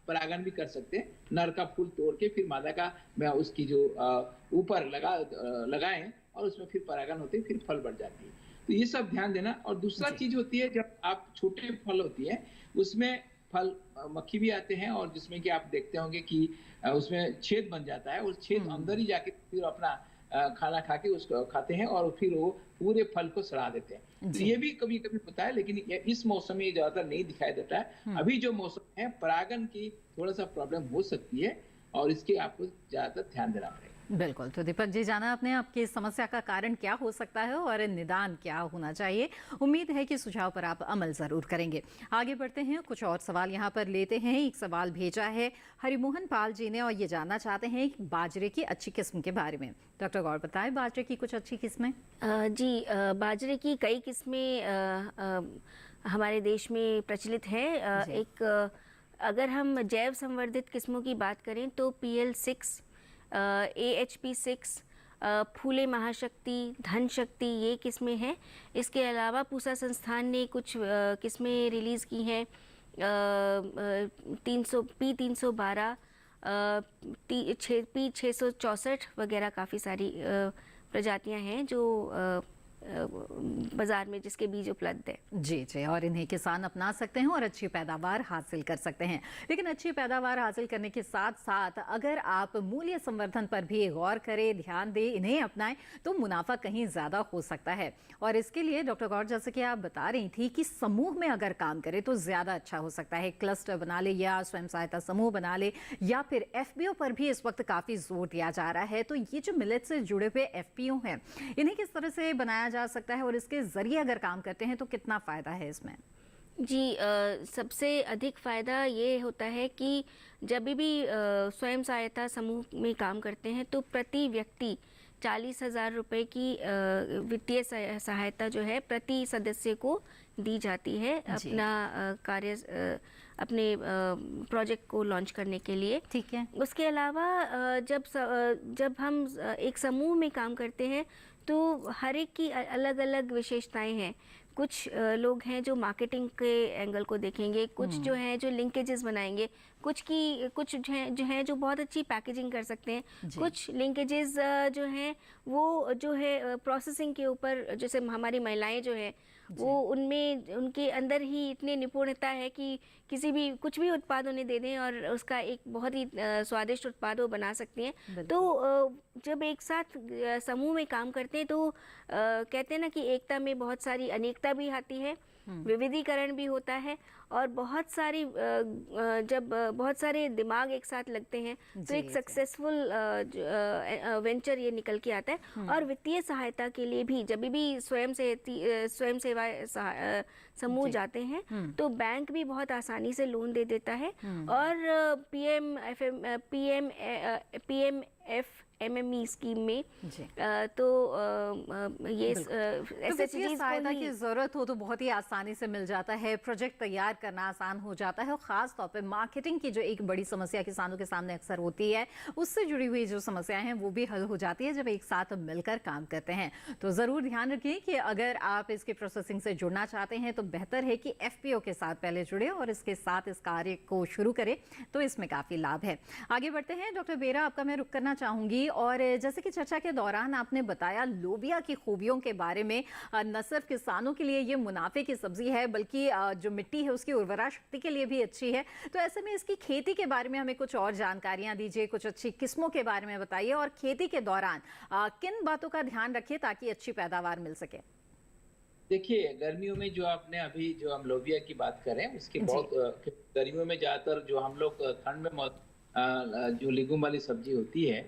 परागन भी कर सकते हैं। नर का फूल तोड़ के फिर मादा का उसकी जो ऊपर लगाएं और उसमें फिर परागन होते फिर फल बढ़ जाती है। तो ये सब ध्यान देना। और दूसरा चीज होती है, जब आप छोटे फल होती है उसमें फल मक्खी भी आते हैं और जिसमें कि आप देखते होंगे कि उसमें छेद बन जाता है, उस छेद अंदर ही जाके फिर अपना खाना खा के उसको खाते हैं और फिर वो पूरे फल को सड़ा देते हैं। तो ये भी कभी कभी होता है, लेकिन इस मौसम में ज्यादातर नहीं दिखाई देता है। अभी जो मौसम है परागन की थोड़ा सा प्रॉब्लम हो सकती है और इसके आपको ज्यादातर ध्यान देना पड़ेगा। बिल्कुल। तो दीपक जी, जाना आपने आपकी समस्या का कारण क्या हो सकता है और निदान क्या होना चाहिए। उम्मीद है कि सुझाव पर आप अमल जरूर करेंगे। आगे बढ़ते हैं, कुछ और सवाल यहाँ पर लेते हैं। एक सवाल भेजा है हरिमोहन पाल जी ने और ये जानना चाहते हैं बाजरे की अच्छी किस्म के बारे में। डॉक्टर गौर बताएं, बाजरे की कुछ अच्छी किस्में? जी, बाजरे की कई किस्में हमारे देश में प्रचलित हैं। एक अगर हम जैव संवर्धित किस्मों की बात करें तो PL6, AHP6, फूले महाशक्ति, धन शक्ति, ये किस्में हैं। इसके अलावा पूसा संस्थान ने कुछ किस्में रिलीज़ की हैं। P312, P664 वगैरह काफ़ी सारी प्रजातियां हैं जो बाजार में जिसके बीज उपलब्ध है। जी, और इन्हें किसान अपना सकते हैं और अच्छी पैदावार हासिल कर सकते हैं। लेकिन अच्छी पैदावार हासिल करने के साथ साथ अगर आप मूल्य संवर्धन पर भी गौर करें, ध्यान दें, इन्हें अपनाएं तो मुनाफा कहीं ज़्यादा हो सकता है। और इसके लिए डॉक्टर गौर, जैसे कि आप बता रही थी कि समूह में अगर काम करें तो ज़्यादा अच्छा हो सकता है। क्लस्टर बना ले या स्वयं सहायता समूह बना ले या फिर FPO पर भी इस वक्त काफ़ी जोर दिया जा रहा है। तो ये जो मिलेट से जुड़े हुए FPO हैं, इन्हें किस तरह से बनाया जा सकता है और इसके जरिए अगर काम करते हैं तो कितना फायदा है इसमें? जी, सबसे अधिक फ़ायदा ये होता है कि जब भी स्वयं सहायता समूह में काम करते हैं तो प्रति व्यक्ति 40,000 रुपये की वित्तीय सहायता जो है प्रति सदस्य को दी जाती है अपना कार्य अपने प्रोजेक्ट को लॉन्च करने के लिए। ठीक है। उसके अलावा जब हम एक समूह में काम करते हैं तो हर एक की अलग अलग विशेषताएं हैं। कुछ लोग हैं जो मार्केटिंग के एंगल को देखेंगे, कुछ जो हैं जो लिंकेजेस बनाएंगे, कुछ जो बहुत अच्छी पैकेजिंग कर सकते हैं, कुछ लिंकेजेस जो हैं वो जो है प्रोसेसिंग के ऊपर, जैसे हमारी महिलाएं जो हैं वो उनमें उनके अंदर ही इतनी निपुणता है कि कुछ भी उत्पाद उन्हें दे दें और उसका एक बहुत ही स्वादिष्ट उत्पाद वो बना सकती हैं। तो जब एक साथ समूह में काम करते हैं तो कहते हैं ना कि एकता में बहुत सारी अनेकता विविधता भी आती है, विविधीकरण भी होता है, और बहुत सारी जब बहुत सारे दिमाग एक साथ लगते हैं तो एक सक्सेसफुल वेंचर ये निकल के आता है। और वित्तीय सहायता के लिए भी जब भी स्वयं सेवा समूह जाते हैं तो बैंक भी बहुत आसानी से लोन दे देता है। और PMFMME स्कीम में तो ये वित्तीय सहायता की जरूरत हो तो बहुत ही आसानी से मिल जाता है, प्रोजेक्ट तैयार करना आसान हो जाता है, और खास तौर पे मार्केटिंग की जो एक बड़ी समस्या किसानों के सामने अक्सर होती है, उससे जुड़ी हुई जो समस्याएं हैं वो भी हल हो जाती है जब एक साथ मिलकर काम करते हैं। तो जरूर ध्यान रखिए कि अगर आप इसके प्रोसेसिंग से जुड़ना चाहते हैं तो बेहतर है कि FPO के साथ पहले जुड़े और इसके साथ इस कार्य को शुरू करें, तो इसमें काफी लाभ है। आगे बढ़ते हैं डॉक्टर बेरा, आपका मैं रुक करना चाहूंगी। और जैसे कि चर्चा के दौरान आपने बताया लोबिया की खूबियों के बारे में, न सिर्फ किसानों के लिए ये मुनाफे की सब्जी है बल्कि जो मिट्टी है उसकी उर्वरा शक्ति के लिए भी अच्छी है। तो ऐसे में इसकी खेती के बारे में हमें कुछ और जानकारियां दीजिए, कुछ अच्छी किस्मों के बारे में बताइए, और खेती के दौरान किन बातों का ध्यान रखिए ताकि अच्छी पैदावार मिल सके। देखिए, गर्मियों में जो आपने अभी जो हम लोबिया की बात कर रहे हैं उसकी बहुत गर्मियों में ज्यादातर जो हम लोग ठंड में जो लेगुम वाली सब्जी होती है,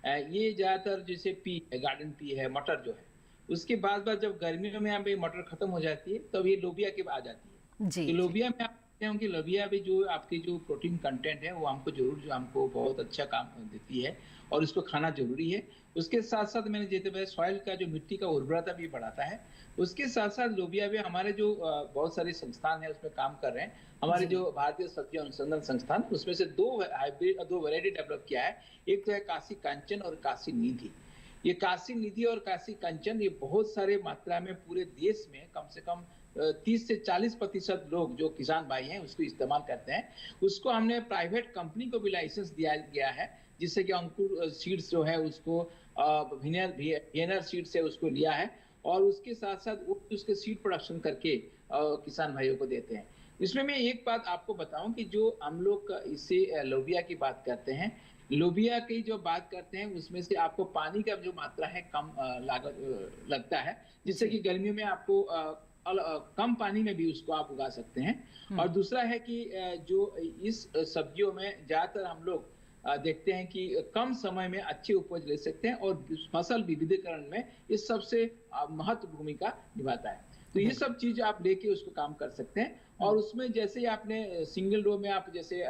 ये ज्यादातर जैसे पी है, गार्डन पी है, मटर जो है, उसके बाद जब गर्मियों में यहाँ पे मटर खत्म हो जाती है तब ये लोबिया के आ जाती है। तो लोबिया में आप देखते होंगे, लोबिया भी जो आपकी जो प्रोटीन कंटेंट है वो हमको जरूर जो हमको बहुत अच्छा काम देती है और इसको खाना जरूरी है। उसके साथ साथ मैंने जैसे बताया सॉइल का जो मिट्टी का उर्वरता भी बढ़ाता है। उसके साथ साथ लोबिया में हमारे जो बहुत सारे संस्थान है उसमें काम कर रहे हैं, हमारे जो भारतीय सब्जी अनुसंधान संस्थान, उसमें से दो वैरायटी डेवलप किया है। एक तो है काशी कांचन और काशी निधि। ये काशी निधि और काशी कांचन ये बहुत सारे मात्रा में पूरे देश में कम से कम 30 से 40% लोग जो किसान भाई हैं उसको इस्तेमाल करते हैं। उसको हमने प्राइवेट कंपनी को भी लाइसेंस दिया गया है, जिससे कि अंकुर सीड्स जो है उसको वीएनआर सीड से उसको लिया है और उसके साथ साथ उसके सीड प्रोडक्शन करके किसान भाइयों को देते हैं। इसमें मैं एक बात आपको बताऊं कि जो हम लोग इससे लोबिया की बात करते हैं, लोबिया की जो बात करते हैं उसमें से आपको पानी का जो मात्रा है कम लगता है, जिससे कि गर्मियों में आपको कम पानी में भी उसको आप उगा सकते हैं। और दूसरा है कि जो इस सब्जियों में ज्यादातर हम लोग देखते हैं कि कम समय में अच्छी उपज ले सकते हैं और फसल विविधीकरण में इस सबसे महत्वपूर्ण भूमिका निभाता है। तो ये सब चीज आप लेके उसको काम कर सकते हैं। और उसमें जैसे ही आपने सिंगल रो में आप जैसे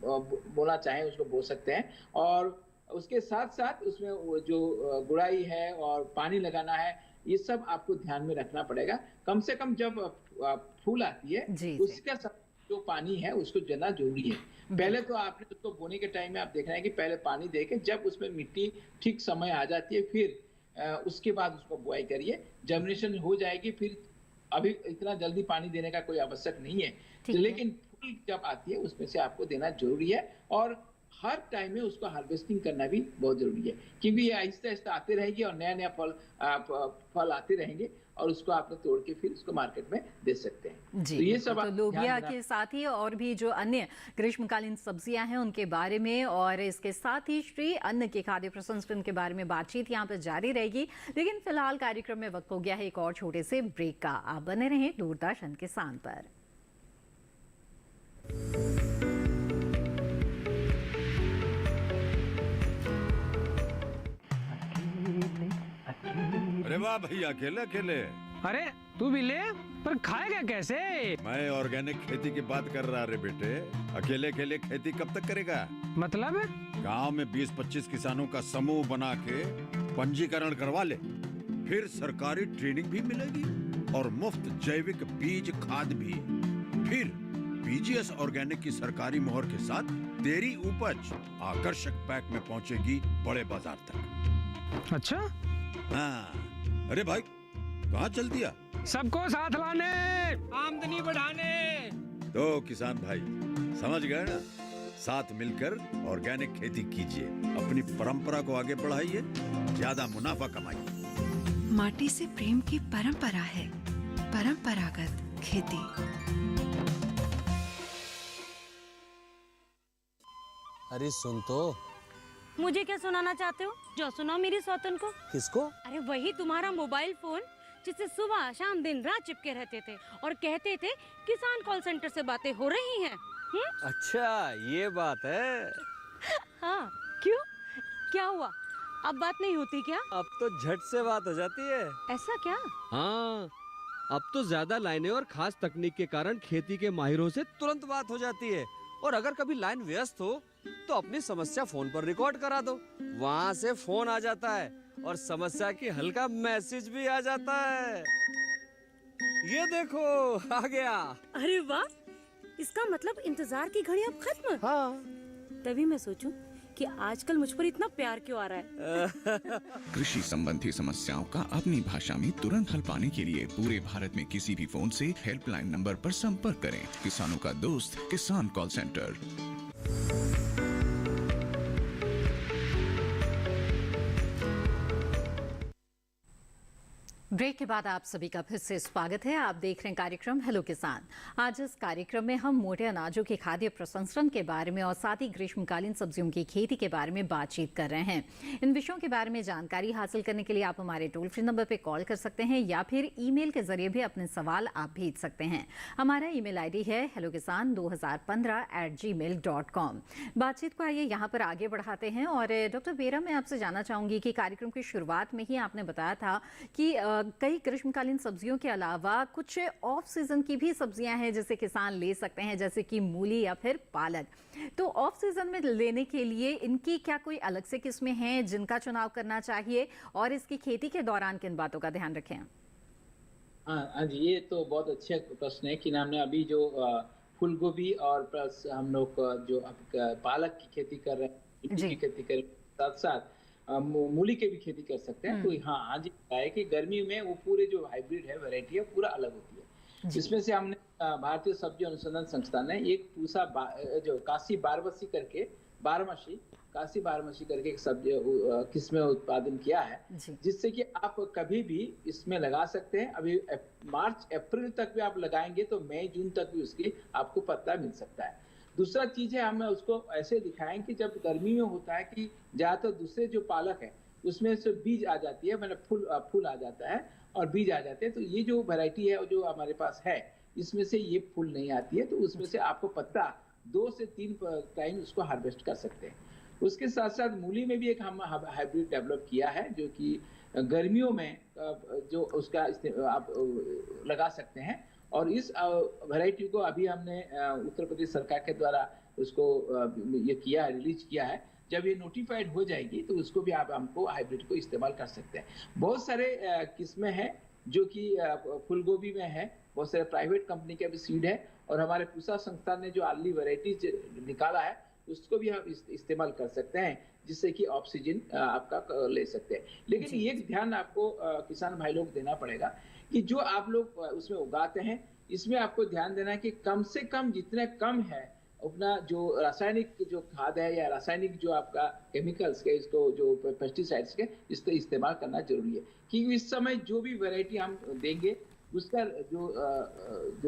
बोना चाहें उसको बो सकते हैं, और उसके साथ साथ उसमें जो गुड़ाई है और पानी लगाना है ये सब आपको ध्यान में रखना पड़ेगा। कम से कम जब फूल आती है उसका जो पानी है उसको देना जरूरी है। पहले तो आपने उसको बोने के टाइम में आप देखना है कि पहले पानी देके जब उसमें मिट्टी ठीक समय आ जाती है फिर उसके बाद उसको बुआई करिए। जर्मिनेशन हो जाएगी, फिर अभी इतना जल्दी पानी देने का कोई आवश्यक नहीं है, लेकिन फूल जब आती है उसमें से आपको देना जरूरी है। और हर टाइम में उसको हार्वेस्टिंग करना भी बहुत जरूरी है, क्योंकि ये आहिस्ता आहिस्ता आते रहेगी और नया नया फल आते रहेंगे और उसको आपने तोड़ के फिर उसको मार्केट में दे सकते हैं। जी, तो ये सब तो लोबिया के साथ ही और भी जो अन्य ग्रीष्मकालीन सब्जियां हैं उनके बारे में और इसके साथ ही श्री अन्न के खाद्य प्रसंस्करण के बारे में बातचीत यहाँ पर जारी रहेगी। लेकिन फिलहाल कार्यक्रम में वक्त हो गया है एक और छोटे से ब्रेक का। आप बने रहें दूरदर्शन किसान पर। अरे वाह भैया, अकेले अकेले। अरे तू भी ले, पर खाएगा कैसे? मैं ऑर्गेनिक खेती की बात कर रहा रे बेटे। अकेले अकेले खेती कब तक करेगा? मतलब गांव में 20-25 किसानों का समूह बना के पंजीकरण करवा ले, फिर सरकारी ट्रेनिंग भी मिलेगी और मुफ्त जैविक बीज खाद भी। फिर बीजीएस ऑर्गेनिक की सरकारी मोहर के साथ तेरी उपज आकर्षक पैक में पहुंचेगी बड़े बाजार तक। अच्छा? हाँ। अरे भाई कहाँ चल दिया? सबको साथ लाने, आमदनी बढ़ाने। तो किसान भाई समझ गए ना? साथ मिलकर ऑर्गेनिक खेती कीजिए, अपनी परंपरा को आगे बढ़ाइए, ज्यादा मुनाफा कमाइए। माटी से प्रेम की परंपरा है परंपरागत खेती। अरे सुन तो। मुझे क्या सुनाना चाहते हो? जो सुनाओ मेरी सौतन को। किसको? अरे वही तुम्हारा मोबाइल फोन जिससे सुबह शाम दिन रात चिपके रहते थे और कहते थे किसान कॉल सेंटर से बातें हो रही हैं। अच्छा ये बात है। हाँ क्यों, क्या हुआ, अब बात नहीं होती क्या? अब तो झट से बात हो जाती है। ऐसा क्या? हाँ, अब तो ज्यादा लाइनें और खास तकनीक के कारण खेती के माहिरों से तुरंत बात हो जाती है। और अगर कभी लाइन व्यस्त हो तो अपनी समस्या फोन पर रिकॉर्ड करा दो, वहाँ से फोन आ जाता है और समस्या की हल का मैसेज भी आ जाता है। ये देखो आ गया। अरे वाह, इसका मतलब इंतजार की घड़ी अब खत्म। हाँ। तभी मैं सोचूं कि आजकल मुझ पर इतना प्यार क्यों आ रहा है। कृषि संबंधी समस्याओं का अपनी भाषा में तुरंत हल पाने के लिए पूरे भारत में किसी भी फोन से हेल्पलाइन नंबर पर संपर्क करें। किसानों का दोस्त किसान कॉल सेंटर। ब्रेक के बाद आप सभी का फिर से स्वागत है। आप देख रहे हैं कार्यक्रम हेलो किसान। आज इस कार्यक्रम में हम मोटे अनाजों के खाद्य प्रसंस्करण के बारे में और साथ ही ग्रीष्मकालीन सब्जियों की खेती के बारे में बातचीत कर रहे हैं। इन विषयों के बारे में जानकारी हासिल करने के लिए आप हमारे टोल फ्री नंबर पर कॉल कर सकते हैं या फिर ईमेल के जरिए भी अपने सवाल आप भेज सकते हैं। हमारा ईमेल ID है hellokisan2015@gmail.com। बातचीत को आइए यहाँ पर आगे बढ़ाते हैं। और डॉक्टर बेरा, मैं आपसे जानना चाहूंगी कि कार्यक्रम की शुरुआत में ही आपने बताया था कि कई ग्रीष्मकालीन सब्जियों के अलावा कुछ ऑफ सीजन की भी सब्जियां हैं जिसे किसान ले सकते हैं, जैसे कि मूली या फिर पालक। तो ऑफ सीजन में लेने के लिए इनकी क्या कोई अलग से किस्में हैं जिनका चुनाव करना चाहिए और इसकी खेती के दौरान किन बातों का ध्यान रखें? हाँ जी, ये तो बहुत अच्छा प्रश्न है कि हमने अभी जो फूल गोभी और प्लस हम लोग जो पालक की खेती कर रहे हैं, की खेती कर साथ साथ मूली के भी खेती कर सकते हैं। तो हाँ आज है कि गर्मी में वो पूरे जो हाइब्रिड है, वैरायटी है, पूरा अलग होती है। इसमें से हमने भारतीय सब्जी अनुसंधान संस्थान ने एक पूसा जो काशी बारहमासी करके एक सब्जी किस्में उत्पादन किया है, जिससे कि आप कभी भी इसमें लगा सकते हैं। अभी मार्च अप्रैल तक भी आप लगाएंगे तो मई जून तक भी उसकी आपको पत्ता मिल सकता है। दूसरा चीज है, हमें उसको ऐसे दिखाएं कि जब गर्मी में होता है कि ज्यादातर दूसरे जो पालक है उसमें से बीज आ जाती है, मतलब फूल आ जाता है और बीज आ जाते हैं। तो ये जो वैरायटी है जो हमारे पास है इसमें से ये फूल नहीं आती है, तो उसमें से आपको पत्ता 2 से 3 टाइम उसको हार्वेस्ट कर सकते हैं। उसके साथ साथ मूली में भी एक हम हाइब्रिड डेवलप किया है जो कि गर्मियों में जो उसका आप लगा सकते हैं। और इस वैरायटी को अभी हमने उत्तर प्रदेश सरकार के द्वारा उसको ये किया है, रिलीज किया है। जब ये नोटिफाइड हो जाएगी तो उसको भी आप हमको हाइब्रिड को इस्तेमाल कर सकते हैं। बहुत सारे किस्में हैं जो कि फूल गोभी में है, बहुत सारे प्राइवेट कंपनी के भी सीड है और हमारे पूसा संस्थान ने जो अर्ली वैरायटी निकाला है उसको भी हम इस्तेमाल कर सकते हैं, जिससे कि ऑक्सीजन आपका ले सकते हैं। लेकिन ये ध्यान आपको किसान भाई लोग देना पड़ेगा कि जो आप लोग उसमें उगाते हैं इसमें आपको ध्यान देना है कि कम से कम जितने कम है अपना जो रासायनिक जो खाद है या रासायनिक जो आपका केमिकल्स के इसको जो पेस्टिसाइड्स के इसका इस्तेमाल करना जरूरी है। क्योंकि इस समय जो भी वैरायटी हम देंगे उसका जो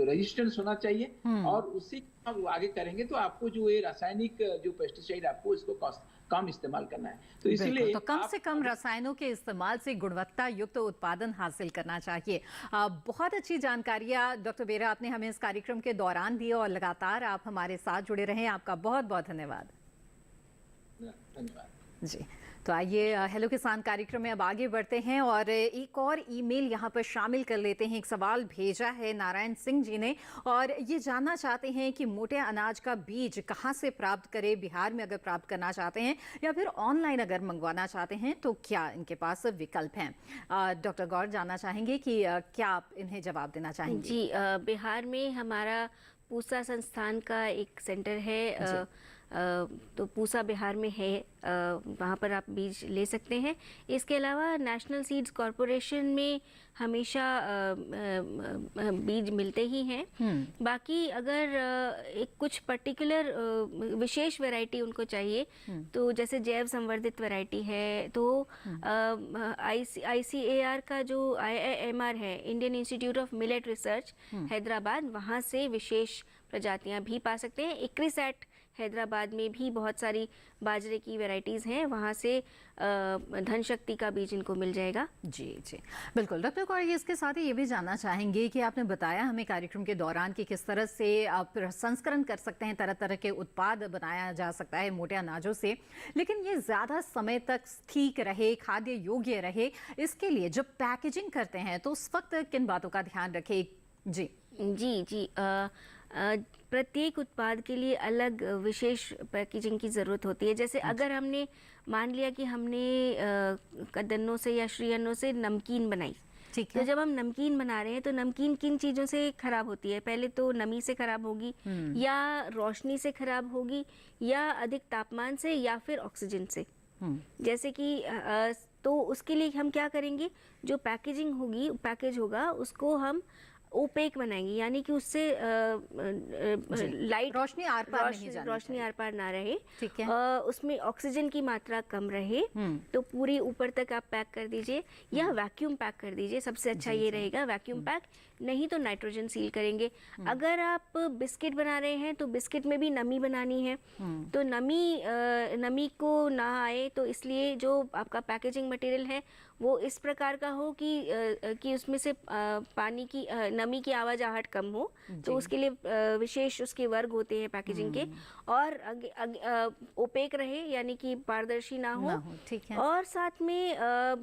रेजिस्टेंस होना चाहिए और उसी हम आगे करेंगे तो आपको जो ये रासायनिक जो पेस्टिसाइड आपको इसको कम इस्तेमाल करना है। तो इसलिए तो कम से कम रसायनों के इस्तेमाल से गुणवत्ता युक्त उत्पादन हासिल करना चाहिए। बहुत अच्छी जानकारियां डॉक्टर बेरा आपने हमें इस कार्यक्रम के दौरान दी और लगातार आप हमारे साथ जुड़े रहे। आपका बहुत बहुत धन्यवाद। जी, तो आइए हेलो किसान कार्यक्रम में अब आगे बढ़ते हैं और एक और ईमेल यहाँ पर शामिल कर लेते हैं। एक सवाल भेजा है नारायण सिंह जी ने और ये जानना चाहते हैं कि मोटे अनाज का बीज कहाँ से प्राप्त करें, बिहार में अगर प्राप्त करना चाहते हैं या फिर ऑनलाइन अगर मंगवाना चाहते हैं तो क्या इनके पास विकल्प हैं? डॉक्टर गौर जानना चाहेंगे कि क्या आप इन्हें जवाब देना चाहेंगे? जी, बिहार में हमारा पूसा संस्थान का एक सेंटर है, तो पूसा बिहार में है, वहाँ पर आप बीज ले सकते हैं। इसके अलावा नेशनल सीड्स कॉरपोरेशन में हमेशा बीज मिलते ही हैं। बाकी अगर एक कुछ पर्टिकुलर विशेष वैरायटी उनको चाहिए तो जैसे जैव संवर्धित वैरायटी है तो ICAR का जो IIMR है, Indian institute of millet research Hyderabad, वहाँ से विशेष प्रजातियां भी पा सकते हैं। इक्रिसैट हैदराबाद में भी बहुत सारी बाजरे की वैरायटीज़ हैं, वहाँ से धन शक्ति का बीज इनको मिल जाएगा। जी जी बिल्कुल डॉक्टर कौर, इसके साथ ही ये भी जानना चाहेंगे कि आपने बताया हमें कार्यक्रम के दौरान कि किस तरह से आप संस्करण कर सकते हैं, तरह तरह के उत्पाद बनाया जा सकता है मोटे अनाजों से, लेकिन ये ज़्यादा समय तक ठीक रहे, खाद्य योग्य रहे, इसके लिए जब पैकेजिंग करते हैं तो उस वक्त किन बातों का ध्यान रखें? जी जी जी प्रत्येक उत्पाद के लिए अलग विशेष पैकेजिंग की ज़रूरत होती है। जैसे अगर हमने मान लिया कि हमने कदन्नों से या श्री अन्नों से नमकीन बनाई, ठीक है, तो जब हम नमकीन बना रहे हैं तो नमकीन किन चीज़ों से खराब होती है? पहले तो नमी से खराब होगी, या रोशनी से खराब होगी, या अधिक तापमान से, या फिर ऑक्सीजन से। जैसे कि तो उसके लिए हम क्या करेंगे, जो पैकेजिंग होगी, पैकेज होगा, उसको हम ओपेक बनाएंगे, यानी कि उससे लाइट रोशनी आर पार नहीं जानी, रोशनी आर पार ना रहे, ठीक है, उसमें ऑक्सीजन की मात्रा कम रहे, तो पूरी ऊपर तक आप पैक कर दीजिए, या वैक्यूम पैक कर दीजिए, सबसे अच्छा ये रहेगा वैक्यूम पैक, नहीं तो नाइट्रोजन सील करेंगे। अगर आप बिस्किट बना रहे हैं तो बिस्किट में भी नमी बनानी है, तो नमी को ना आए, तो इसलिए जो आपका पैकेजिंग मटेरियल है वो इस प्रकार का हो कि उसमें से पानी की नमी की आवाजाहट कम हो, तो उसके लिए विशेष उसके वर्ग होते हैं पैकेजिंग के, और ओपेक रहे, यानी कि पारदर्शी ना हो, ठीक है, और साथ में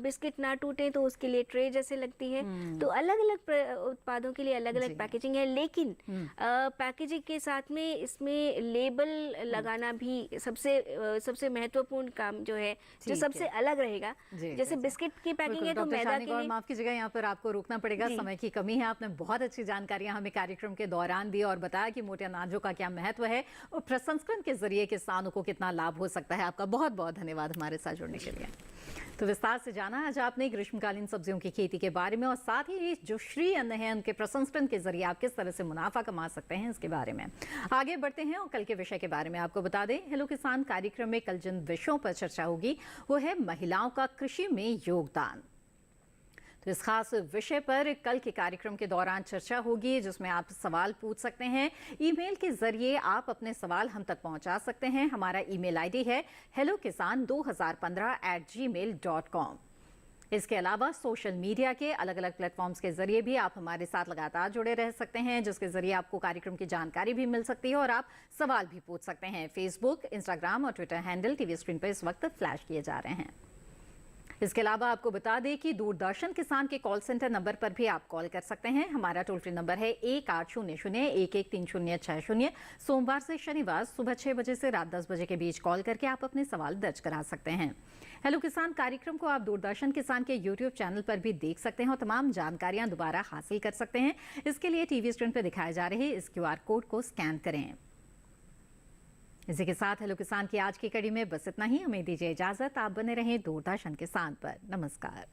बिस्किट ना टूटे, तो उसके लिए ट्रे जैसे लगती है। तो अलग अलग उत्पादों के लिए अलग अलग पैकेजिंग है, लेकिन पैकेजिंग के साथ में इसमें लेबल लगाना भी सबसे महत्वपूर्ण काम जो है, जो सबसे अलग रहेगा। जैसे बिस्किट की पैकिंग है तो मैदा के लिए, माफ कीजिएगा, यहाँ पर आपको रोकना पड़ेगा, समय की कमी है। आपने बहुत अच्छी जानकारियां हमें कार्यक्रम के दौरान दी और बताया कि मोटे अनाजों का क्या महत्व है और प्रसंस्करण के जरिए किसानों को कितना लाभ हो सकता है। आपका बहुत बहुत धन्यवाद हमारे साथ जुड़ने के लिए। तो विस्तार से जाना आज आपने ग्रीष्मकालीन सब्जियों की खेती के बारे में, और साथ ही जो श्री अन्न है उनके प्रसंस्करण के जरिए आप किस तरह से मुनाफा कमा सकते हैं इसके बारे में। आगे बढ़ते हैं और कल के विषय के बारे में आपको बता दें। हेलो किसान कार्यक्रम में कल जिन विषयों पर चर्चा होगी वो है महिलाओं का कृषि में योगदान। तो इस खास विषय पर कल के कार्यक्रम के दौरान चर्चा होगी, जिसमें आप सवाल पूछ सकते हैं। ईमेल के जरिए आप अपने सवाल हम तक पहुंचा सकते हैं। हमारा ईमेल आईडी है hellokisan2015@gmail.com। इसके अलावा सोशल मीडिया के अलग अलग प्लेटफॉर्म्स के जरिए भी आप हमारे साथ लगातार जुड़े रह सकते हैं, जिसके जरिए आपको कार्यक्रम की जानकारी भी मिल सकती है और आप सवाल भी पूछ सकते हैं। फेसबुक, इंस्टाग्राम और ट्विटर हैंडल टीवी स्क्रीन पर इस वक्त फ्लैश किए जा रहे हैं। इसके अलावा आपको बता दें कि दूरदर्शन किसान के कॉल सेंटर नंबर पर भी आप कॉल कर सकते हैं। हमारा टोल फ्री नंबर है 1800-113060। सोमवार से शनिवार सुबह 6 बजे से रात 10 बजे के बीच कॉल करके आप अपने सवाल दर्ज करा सकते हैं। हेलो किसान कार्यक्रम को आप दूरदर्शन किसान के यूट्यूब चैनल पर भी देख सकते हैं और तमाम जानकारियां दोबारा हासिल कर सकते हैं। इसके लिए टीवी स्क्रीन पर दिखाए जा रहे इस QR कोड को स्कैन करें। इसी के साथ हेलो किसान की आज की कड़ी में बस इतना ही। हमें दीजिए इजाजत। आप बने रहें दूरदर्शन किसान पर। नमस्कार।